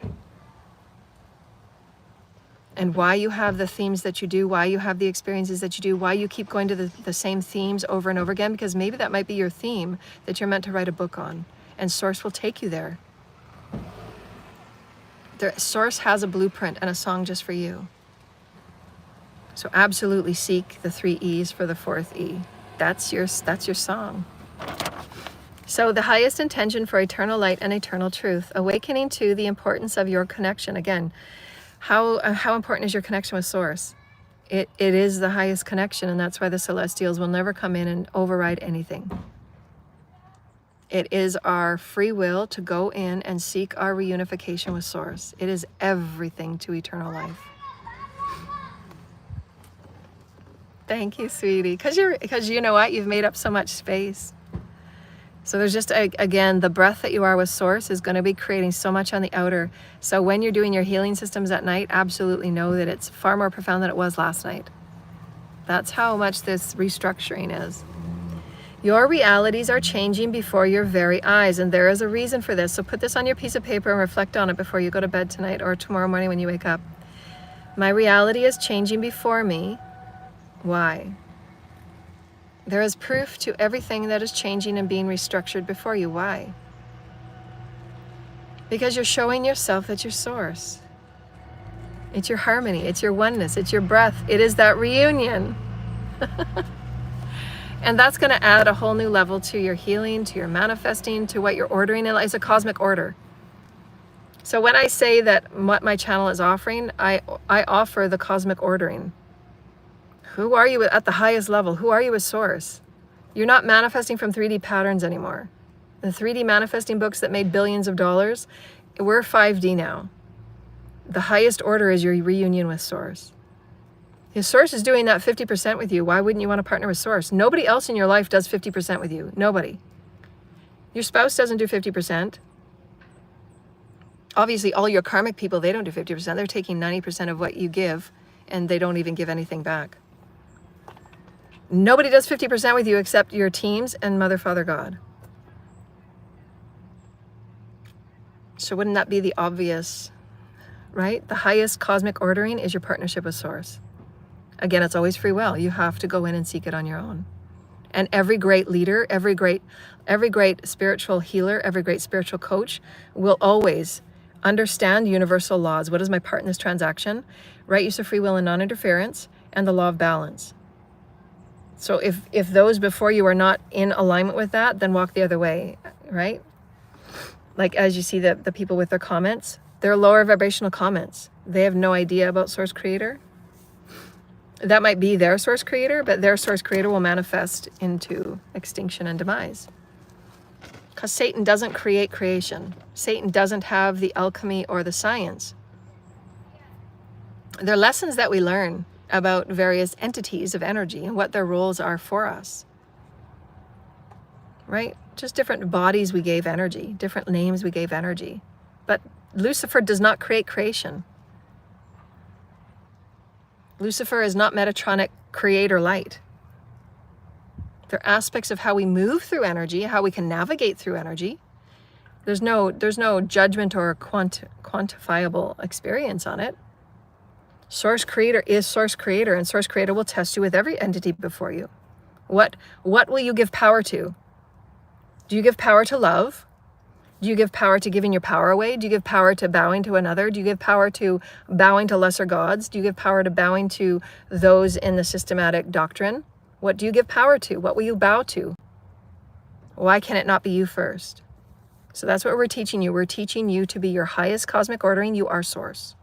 S2: And why you have the themes that you do, why you have the experiences that you do, why you keep going to the same themes over and over again, because maybe that might be your theme that you're meant to write a book on, and source will take you there. Source has a blueprint and a song just for you. So absolutely seek the 3 E's for the 4th E. That's your song. So the highest intention for eternal light and eternal truth, awakening to the importance of your connection. Again, how important is your connection with source? It is the highest connection, and that's why the celestials will never come in and override anything. It is our free will to go in and seek our reunification with source. It is everything to eternal life. Thank you, sweetie. Because you know what? You've made up so much space. So there's just, again, the breath that you are with source is going to be creating so much on the outer. So when you're doing your healing systems at night, absolutely know that it's far more profound than it was last night. That's how much this restructuring is. Your realities are changing before your very eyes, and there is a reason for this. So put this on your piece of paper and reflect on it before you go to bed tonight or tomorrow morning when you wake up. My reality is changing before me. Why? There is proof to everything that is changing and being restructured before you. Why? Because you're showing yourself that you're source. It's your harmony, it's your oneness, it's your breath. It is that reunion. And that's going to add a whole new level to your healing, to your manifesting, to what you're ordering. It's a cosmic order. So when I say that what my channel is offering, I offer the cosmic ordering. Who are you at the highest level? Who are you as source? You're not manifesting from 3D patterns anymore. The 3D manifesting books that made billions of dollars, we're 5D now. The highest order is your reunion with source. If source is doing that 50% with you, why wouldn't you want to partner with source? Nobody else in your life does 50% with you. Nobody. Your spouse doesn't do 50%. Obviously, all your karmic people, they don't do 50%. They're taking 90% of what you give, and they don't even give anything back. Nobody does 50% with you except your teams and Mother, Father, God. So wouldn't that be the obvious, right? The highest cosmic ordering is your partnership with Source. Again, it's always free will. You have to go in and seek it on your own. And every great leader, every great spiritual healer, every great spiritual coach will always understand universal laws. What is my part in this transaction? Right use of free will and non-interference, and the law of balance. So if those before you are not in alignment with that, then walk the other way, right? Like as you see the people with their comments, they're lower vibrational comments. They have no idea about Source Creator. That might be their Source Creator, but their Source Creator will manifest into extinction and demise. Because Satan doesn't create creation. Satan doesn't have the alchemy or the science. They're lessons that we learn about various entities of energy and what their roles are for us. Right? Just different bodies we gave energy, different names we gave energy. But Lucifer does not create creation. Lucifer is not Metatronic creator light. They're aspects of how we move through energy, how we can navigate through energy. There's no judgment or quantifiable experience on it. Source Creator is Source Creator, and Source Creator will test you with every entity before you. What will you give power to? Do you give power to love? Do you give power to giving your power away? Do you give power to bowing to another? Do you give power to bowing to lesser gods? Do you give power to bowing to those in the systematic doctrine? What do you give power to? What will you bow to? Why can it not be you first? So that's what we're teaching you. We're teaching you to be your highest cosmic ordering. You are Source.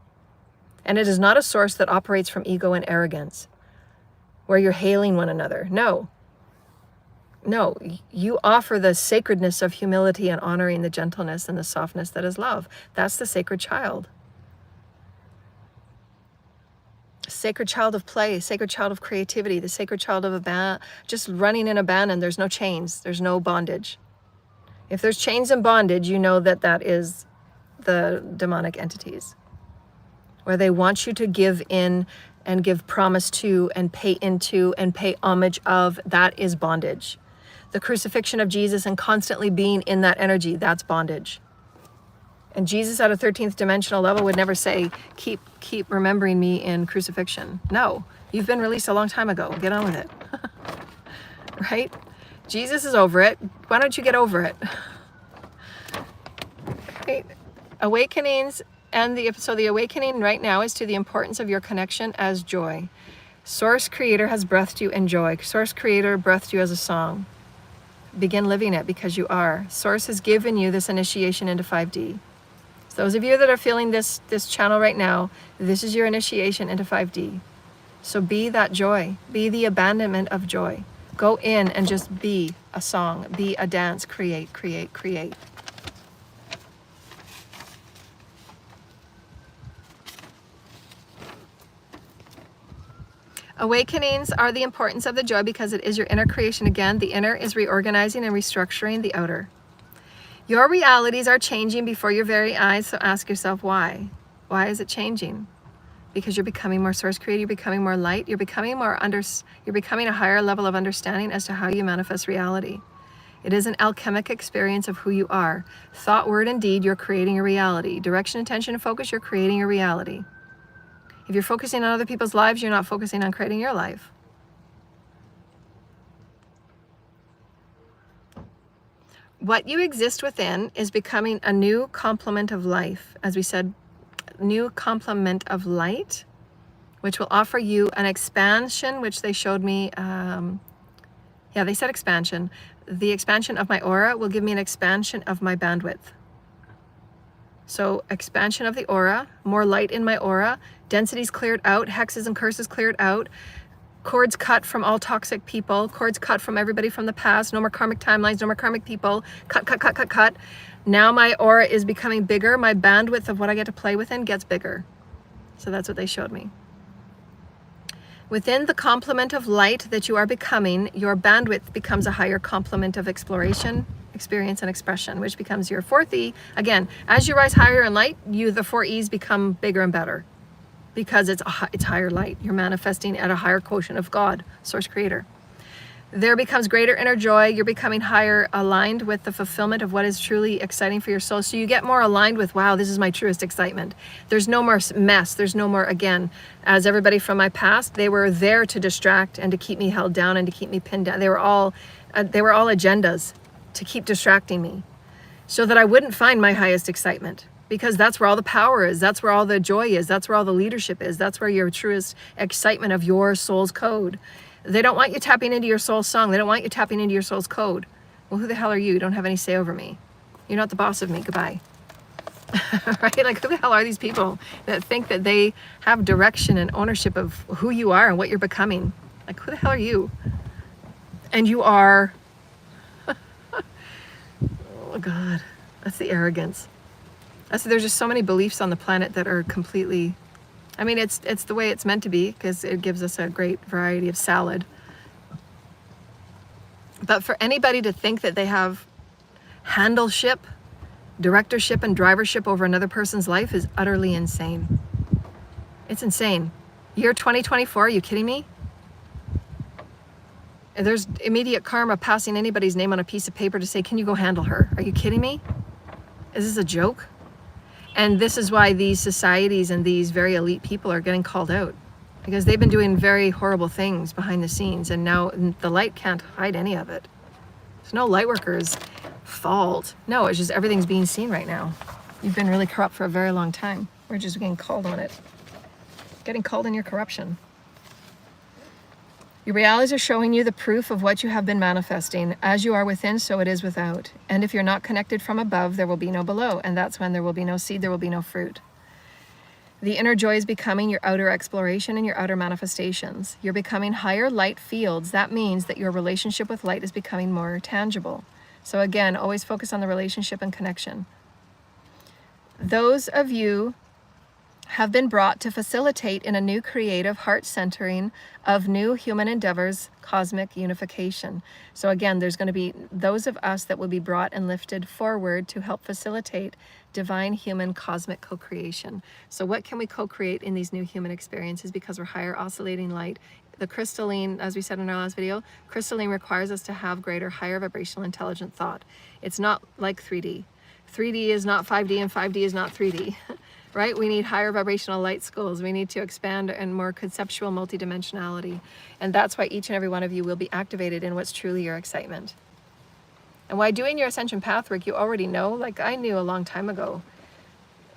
S2: And it is not a source that operates from ego and arrogance, where you're hailing one another. No, you offer the sacredness of humility and honoring the gentleness and the softness that is love. That's the sacred child. Sacred child of play, sacred child of creativity, the sacred child of just running in abandon. There's no chains, there's no bondage. If there's chains and bondage, you know that is the demonic entities, where they want you to give in and give promise to and pay into and pay homage of. That is bondage. The crucifixion of Jesus and constantly being in that energy, that's bondage. And Jesus at a 13th dimensional level would never say, keep remembering me in crucifixion. No, you've been released a long time ago. Get on with it. Right? Jesus is over it. Why don't you get over it? Right? Awakenings, and the awakening right now is to the importance of your connection as joy. Source Creator has breathed you in joy. Source Creator breathed you as a song. Begin living it, because you are. Source has given you this initiation into 5D. So those of you that are feeling this channel right now, this is your initiation into 5D. So be that joy. Be the abandonment of joy. Go in and just be a song. Be a dance. Create, create, create. Awakenings are the importance of the joy because it is your inner creation again. The inner is reorganizing and restructuring the outer. Your realities are changing before your very eyes, so ask yourself why. Why is it changing? Because you're becoming more Source Created, you're becoming more light, you're becoming a higher level of understanding as to how you manifest reality. It is an alchemic experience of who you are. Thought, word, and deed, you're creating a reality. Direction, intention, and focus, you're creating a reality. If you're focusing on other people's lives, you're not focusing on creating your life. What you exist within is becoming a new complement of life. As we said, new complement of light, which will offer you an expansion, which they showed me. They said expansion. The expansion of my aura will give me an expansion of my bandwidth. So expansion of the aura, more light in my aura, densities cleared out, hexes and curses cleared out, cords cut from all toxic people, cords cut from everybody from the past, no more karmic timelines, no more karmic people, cut. Now my aura is becoming bigger, my bandwidth of what I get to play within gets bigger. So that's what they showed me. Within the complement of light that you are becoming, your bandwidth becomes a higher complement of exploration,
S1: experience and expression, which becomes your fourth E. Again, as you rise higher in light, the four E's become bigger and better because it's higher light. You're manifesting at a higher quotient of God, source creator. There becomes greater inner joy. You're becoming higher aligned with the fulfillment of what is truly exciting for your soul. So you get more aligned with, wow, this is my truest excitement. There's no more mess. There's no more, again, as everybody from my past, they were there to distract and to keep me held down and to keep me pinned down. They were all agendas to keep distracting me so that I wouldn't find my highest excitement, because that's where all the power is. That's where all the joy is. That's where all the leadership is. That's where your truest excitement of your soul's code. They don't want you tapping into your soul's song. They don't want you tapping into your soul's code. Well, who the hell are you? You don't have any say over me. You're not the boss of me. Goodbye. Right? Like, who the hell are these people that think that they have direction and ownership of who you are and what you're becoming? Like, who the hell are you? And you are... Oh, God. That's the arrogance. There's just so many beliefs on the planet that are completely... I mean, it's the way it's meant to be, because it gives us a great variety of salad. But for anybody to think that they have handleship, directorship, and drivership over another person's life is utterly insane. It's insane. Year 2024, are you kidding me? There's immediate karma passing anybody's name on a piece of paper to say, can you go handle her? Are you kidding me? Is this a joke? And this is why these societies and these very elite people are getting called out, because they've been doing very horrible things behind the scenes, and now the light can't hide any of it. It's no light workers' fault. No, it's just everything's being seen right now. You've been really corrupt for a very long time. We're just getting called on it. Getting called in your corruption. Your realities are showing you the proof of what you have been manifesting. As you are within, so it is without. And if you're not connected from above, there will be no below. And that's when there will be no seed, there will be no fruit. The inner joy is becoming your outer exploration and your outer manifestations. You're becoming higher light fields. That means that your relationship with light is becoming more tangible. So again, always focus on the relationship and connection. Those of you have been brought to facilitate in a new creative heart centering of new human endeavors, cosmic unification. So again, there's going to be those of us that will be brought and lifted forward to help facilitate divine human cosmic co-creation. So what can we co-create in these new human experiences? Because we're higher oscillating light. The crystalline, as we said in our last video, crystalline requires us to have greater, higher vibrational intelligent thought. It's not like 3D. 3D is not 5D and 5D is not 3D. Right? We need higher vibrational light schools. We need to expand and more conceptual multidimensionality. And that's why each and every one of you will be activated in what's truly your excitement. And while doing your Ascension path work, you already know, like I knew a long time ago,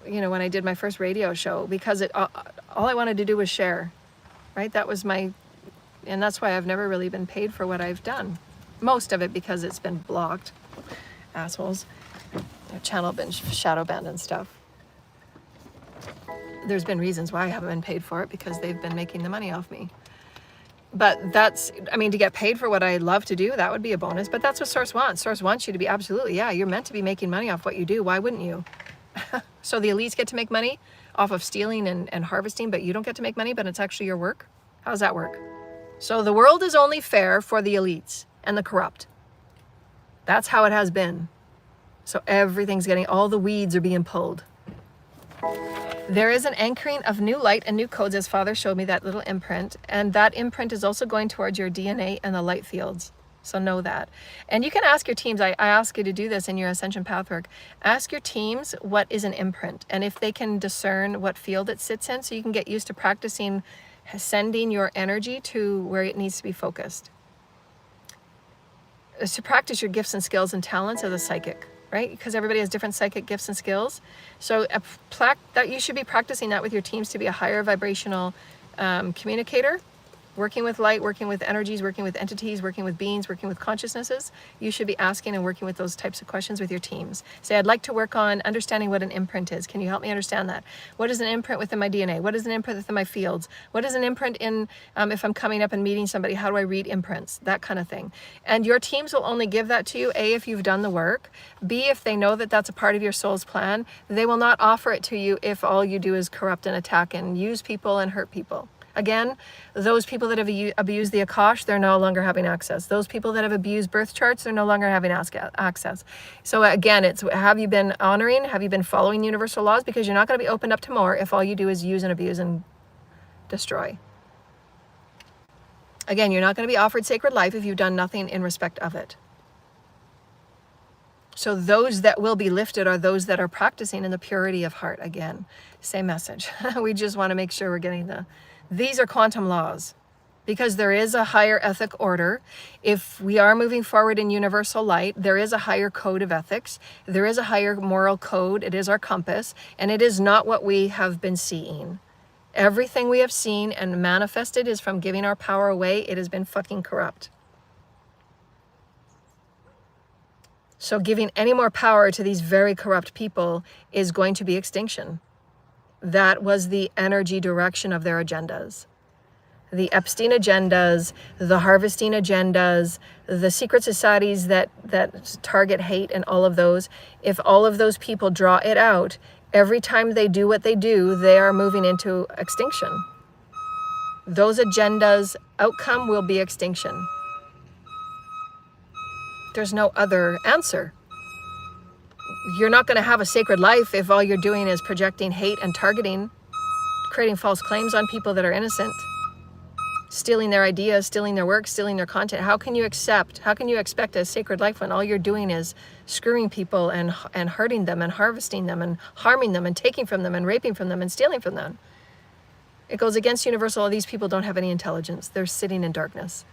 S1: you know, when I did my first radio show, because all I wanted to do was share, right? That was and that's why I've never really been paid for what I've done. Most of it because it's been blocked. Assholes. Their channel been shadow banned and stuff. There's been reasons why I haven't been paid for it, because they've been making the money off me. But that's, I mean, to get paid for what I love to do, that would be a bonus. But that's what Source wants. Source wants you to be absolutely, yeah, you're meant to be making money off what you do. Why wouldn't you? So the elites get to make money off of stealing and harvesting, but you don't get to make money, but it's actually your work? How does that work? So the world is only fair for the elites and the corrupt. That's how it has been. So everything's all the weeds are being pulled. There is an anchoring of new light and new codes, as Father showed me that little imprint. And that imprint is also going towards your DNA and the light fields. So know that. And you can ask your teams, I ask you to do this in your Ascension Pathwork. Ask your teams what is an imprint, and if they can discern what field it sits in, so you can get used to practicing sending your energy to where it needs to be focused. To practice your gifts and skills and talents as a psychic. Right? Because everybody has different psychic gifts and skills. So that you should be practicing that with your teams to be a higher vibrational communicator, working with light, working with energies, working with entities, working with beings, working with consciousnesses. You should be asking and working with those types of questions with your teams. Say, I'd like to work on understanding what an imprint is. Can you help me understand that? What is an imprint within my DNA? What is an imprint within my fields? What is an imprint in, if I'm coming up and meeting somebody, how do I read imprints? That kind of thing. And your teams will only give that to you, A, if you've done the work, B, if they know that that's a part of your soul's plan. They will not offer it to you if all you do is corrupt and attack and use people and hurt people.
S2: Again, those people that have abused the Akash, they're no longer having access. Those people that have abused birth charts, they're no longer having access. So again, it's, have you been honoring? Have you been following universal laws? Because you're not going to be opened up to more if all you do is use and abuse and destroy. Again, you're not going to be offered sacred life if you've done nothing in respect of it. So those that will be lifted are those that are practicing in the purity of heart. Again, same message. We just want to make sure we're getting these are quantum laws, because there is a higher ethic order. If we are moving forward in universal light, there is a higher code of ethics. There is a higher moral code. It is our compass, and it is not what we have been seeing. Everything we have seen and manifested is from giving our power away. It has been fucking corrupt. So giving any more power to these very corrupt people is going to be extinction. That was the energy direction of their agendas. The Epstein agendas, the harvesting agendas, the secret societies that target hate and all of those. If all of those people draw it out, every time they do what they do, they are moving into extinction. Those agendas' outcome will be extinction. There's no other answer. You're not going to have a sacred life if all you're doing is projecting hate and targeting, creating false claims on people that are innocent, stealing their ideas, stealing their work, stealing their content. How can you expect a sacred life when all you're doing is screwing people and hurting them and harvesting them and harming them and taking from them and raping from them and stealing from them? It goes against universal. These people don't have any intelligence. They're sitting in darkness.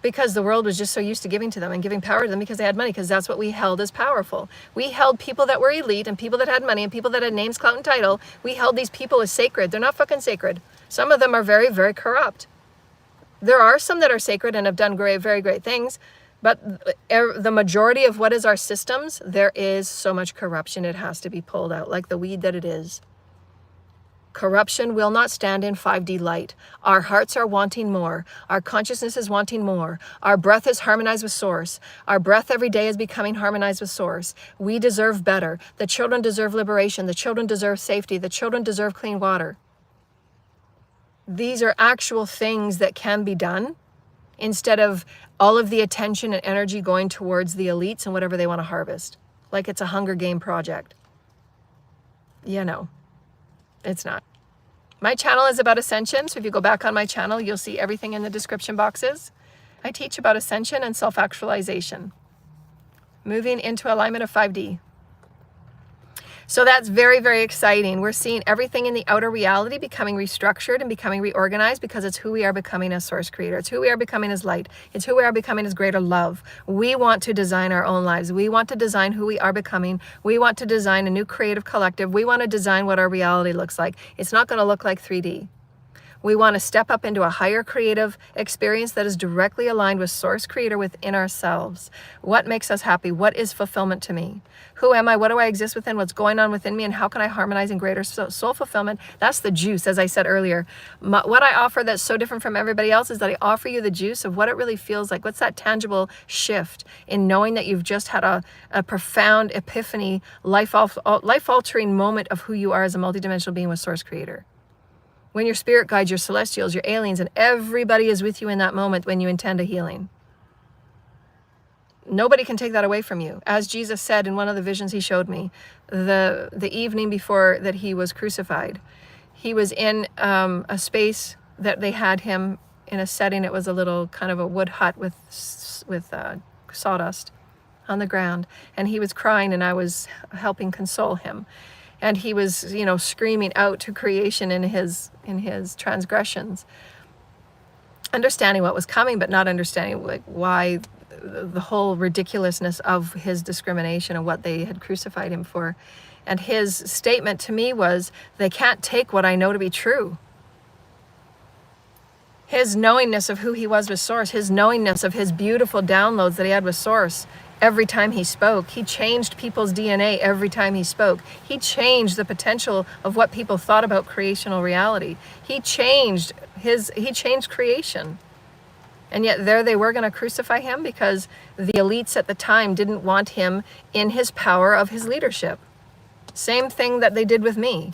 S2: Because the world was just so used to giving to them and giving power to them because they had money, because that's what we held as powerful. We held people that were elite and people that had money and people that had names, clout, and title. We held these people as sacred. They're not fucking sacred. Some of them are very, very corrupt. There are some that are sacred and have done very great things, but the majority of what is our systems, there is so much corruption. It has to be pulled out like the weed that it is. Corruption will not stand in 5D light. Our hearts are wanting more. Our consciousness is wanting more. Our breath is harmonized with Source. Our breath every day is becoming harmonized with Source. We deserve better. The children deserve liberation. The children deserve safety. The children deserve clean water. These are actual things that can be done instead of all of the attention and energy going towards the elites and whatever they want to harvest. Like it's a Hunger Game project. You know. It's not. My channel is about Ascension, so if you go back on my channel, you'll see everything in the description boxes. I teach about Ascension and self-actualization, moving into alignment of 5D. So that's very, very exciting. We're seeing everything in the outer reality becoming restructured and becoming reorganized because it's who we are becoming as Source Creator. It's who we are becoming as light. It's who we are becoming as greater love. We want to design our own lives. We want to design who we are becoming. We want to design a new creative collective. We want to design what our reality looks like. It's not going to look like 3D. We want to step up into a higher creative experience that is directly aligned with Source Creator within ourselves. What makes us happy? What is fulfillment to me? Who am I? What do I exist within? What's going on within me? And how can I harmonize in greater soul fulfillment? That's the juice, as I said earlier. What I offer that's so different from everybody else is that I offer you the juice of what it really feels like. What's that tangible shift in knowing that you've just had a profound epiphany, life-altering moment of who you are as a multidimensional being with Source Creator. When your spirit guides, your celestials, your aliens, and everybody is with you in that moment when you intend a healing. Nobody can take that away from you. As Jesus said in one of the visions he showed me, the evening before that he was crucified, he was in a space that they had him in a setting. It was a little kind of a wood hut with sawdust on the ground. And he was crying and I was helping console him. And he was, you know, screaming out to creation in his transgressions, understanding what was coming, but not understanding like why the whole ridiculousness of his discrimination and what they had crucified him for. And his statement to me was, they can't take what I know to be true. His knowingness of who he was with Source, his knowingness of his beautiful downloads that he had with Source. Every time he spoke, he changed people's DNA every time he spoke. He changed the potential of what people thought about creational reality. He changed creation. And yet there they were going to crucify him because the elites at the time didn't want him in his power of his leadership. Same thing that they did with me.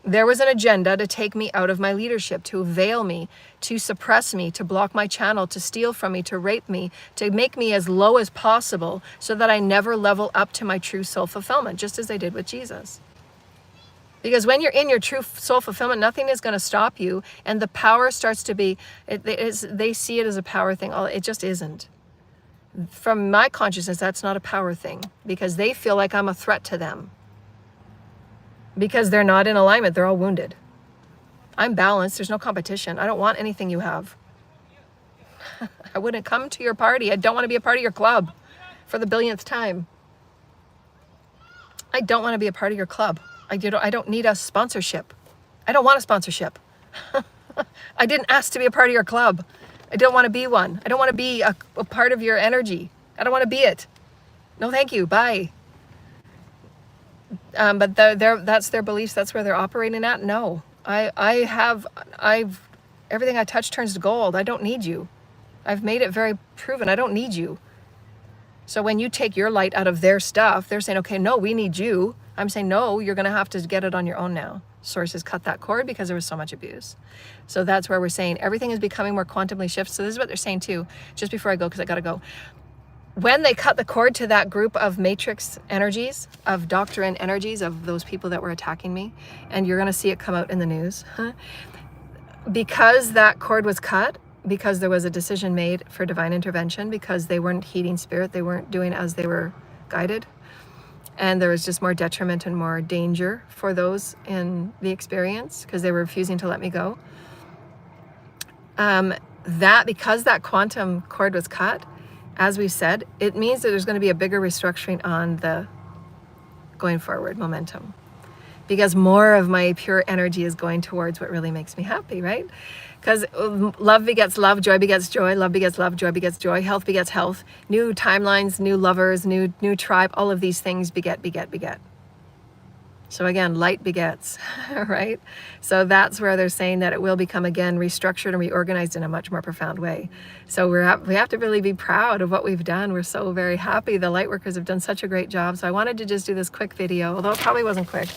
S2: There was an agenda to take me out of my leadership, to veil me, to suppress me, to block my channel, to steal from me, to rape me, to make me as low as possible so that I never level up to my true soul fulfillment, just as they did with Jesus. Because when you're in your true soul fulfillment, nothing is going to stop you. And the power starts to be, they see it as a power thing. It just isn't. From my consciousness, that's not a power thing, because they feel like I'm a threat to them. Because they're not in alignment. They're all wounded. I'm balanced. There's no competition. I don't want anything you have. I wouldn't come to your party. I don't want to be a part of your club for the billionth time. I don't want to be a part of your club. I don't need a sponsorship. I don't want a sponsorship. I didn't ask to be a part of your club. I don't want to be one. I don't want to be a part of your energy. I don't want to be it. No, thank you. Bye. But that's their beliefs. That's where they're operating at. No, I've everything I touch turns to gold. I don't need you. I've made it very proven. I don't need you. So when you take your light out of their stuff, they're saying, okay, no, we need you. I'm saying, no, you're going to have to get it on your own now. Source has cut that cord because there was so much abuse. So that's where we're saying everything is becoming more quantumly shifted. So this is what they're saying too, just before I go, because I got to go. When they cut the cord to that group of matrix energies, of doctrine energies, of those people that were attacking me, and you're going to see it come out in the news, because that cord was cut, because there was a decision made for divine intervention, because they weren't heeding spirit, they weren't doing as they were guided, and there was just more detriment and more danger for those in the experience, because they were refusing to let me go. Because that quantum cord was cut, as we said, it means that there's going to be a bigger restructuring on the going forward momentum, because more of my pure energy is going towards what really makes me happy, right? Because love begets love, joy begets joy, love begets love, joy begets joy, health begets health, new timelines, new lovers, new tribe, all of these things beget. So again, light begets, right? So that's where they're saying that it will become again restructured and reorganized in a much more profound way. So we have to really be proud of what we've done. We're so very happy. The light workers have done such a great job. So I wanted to just do this quick video, although it probably wasn't quick,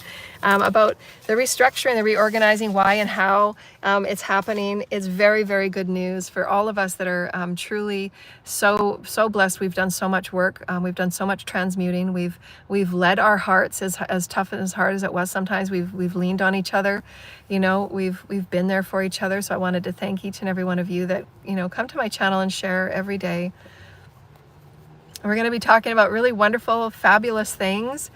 S2: about the restructuring, the reorganizing, why and how it's happening. It's very, very good news for all of us that are truly so blessed. We've done so much work. We've done so much transmuting. We've led our hearts as tough and as hard as it was. Sometimes we've leaned on each other. You know, we've been there for each other. So I wanted to thank each and every one of you that, you know, come to my channel and share every day. We're going to be talking about really wonderful, fabulous things,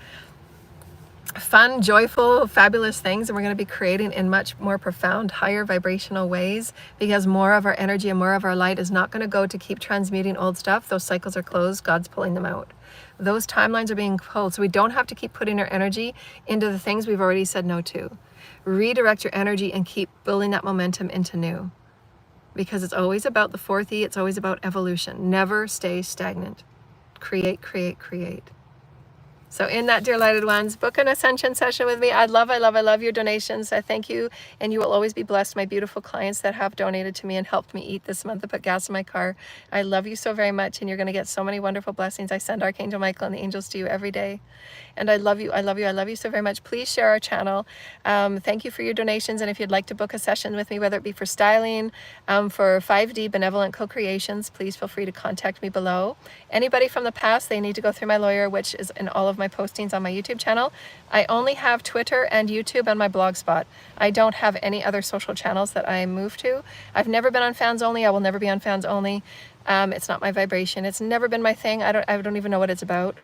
S2: fun, joyful, fabulous things, and we're going to be creating in much more profound, higher vibrational ways, because more of our energy and more of our light is not going to go to keep transmuting old stuff. Those cycles are closed. God's pulling them out. Those timelines are being pulled, so we don't have to keep putting our energy into the things we've already said no to. Redirect your energy and keep building that momentum into new, because it's always about the fourth E. It's always about evolution. Never stay stagnant. Create, create, create. So in that, dear lighted ones, book an Ascension session with me. I love your donations. I thank you, and you will always be blessed. My beautiful clients that have donated to me and helped me eat this month to put gas in my car. I love you so very much, and you're going to get so many wonderful blessings. I send Archangel Michael and the angels to you every day. And I love you so very much. Please share our channel. Thank you for your donations. And if you'd like to book a session with me, whether it be for styling, for 5D benevolent co-creations, please feel free to contact me below. Anybody from the past, they need to go through my lawyer, which is in all of my postings on my YouTube channel. I only have Twitter and YouTube and my blog spot. I don't have any other social channels that I move to. I've never been on Fans Only. I will never be on Fans Only. It's not my vibration. It's never been my thing. I don't even know what it's about.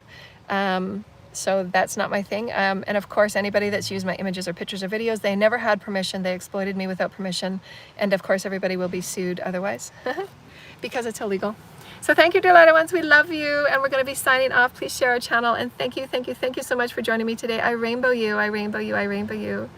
S2: So that's not my thing. And of course, anybody that's used my images or pictures or videos, they never had permission. They exploited me without permission. And of course, everybody will be sued otherwise because it's illegal. So thank you, dear lighted ones. We love you. And we're going to be signing off. Please share our channel. And thank you so much for joining me today. I rainbow you. I rainbow you. I rainbow you.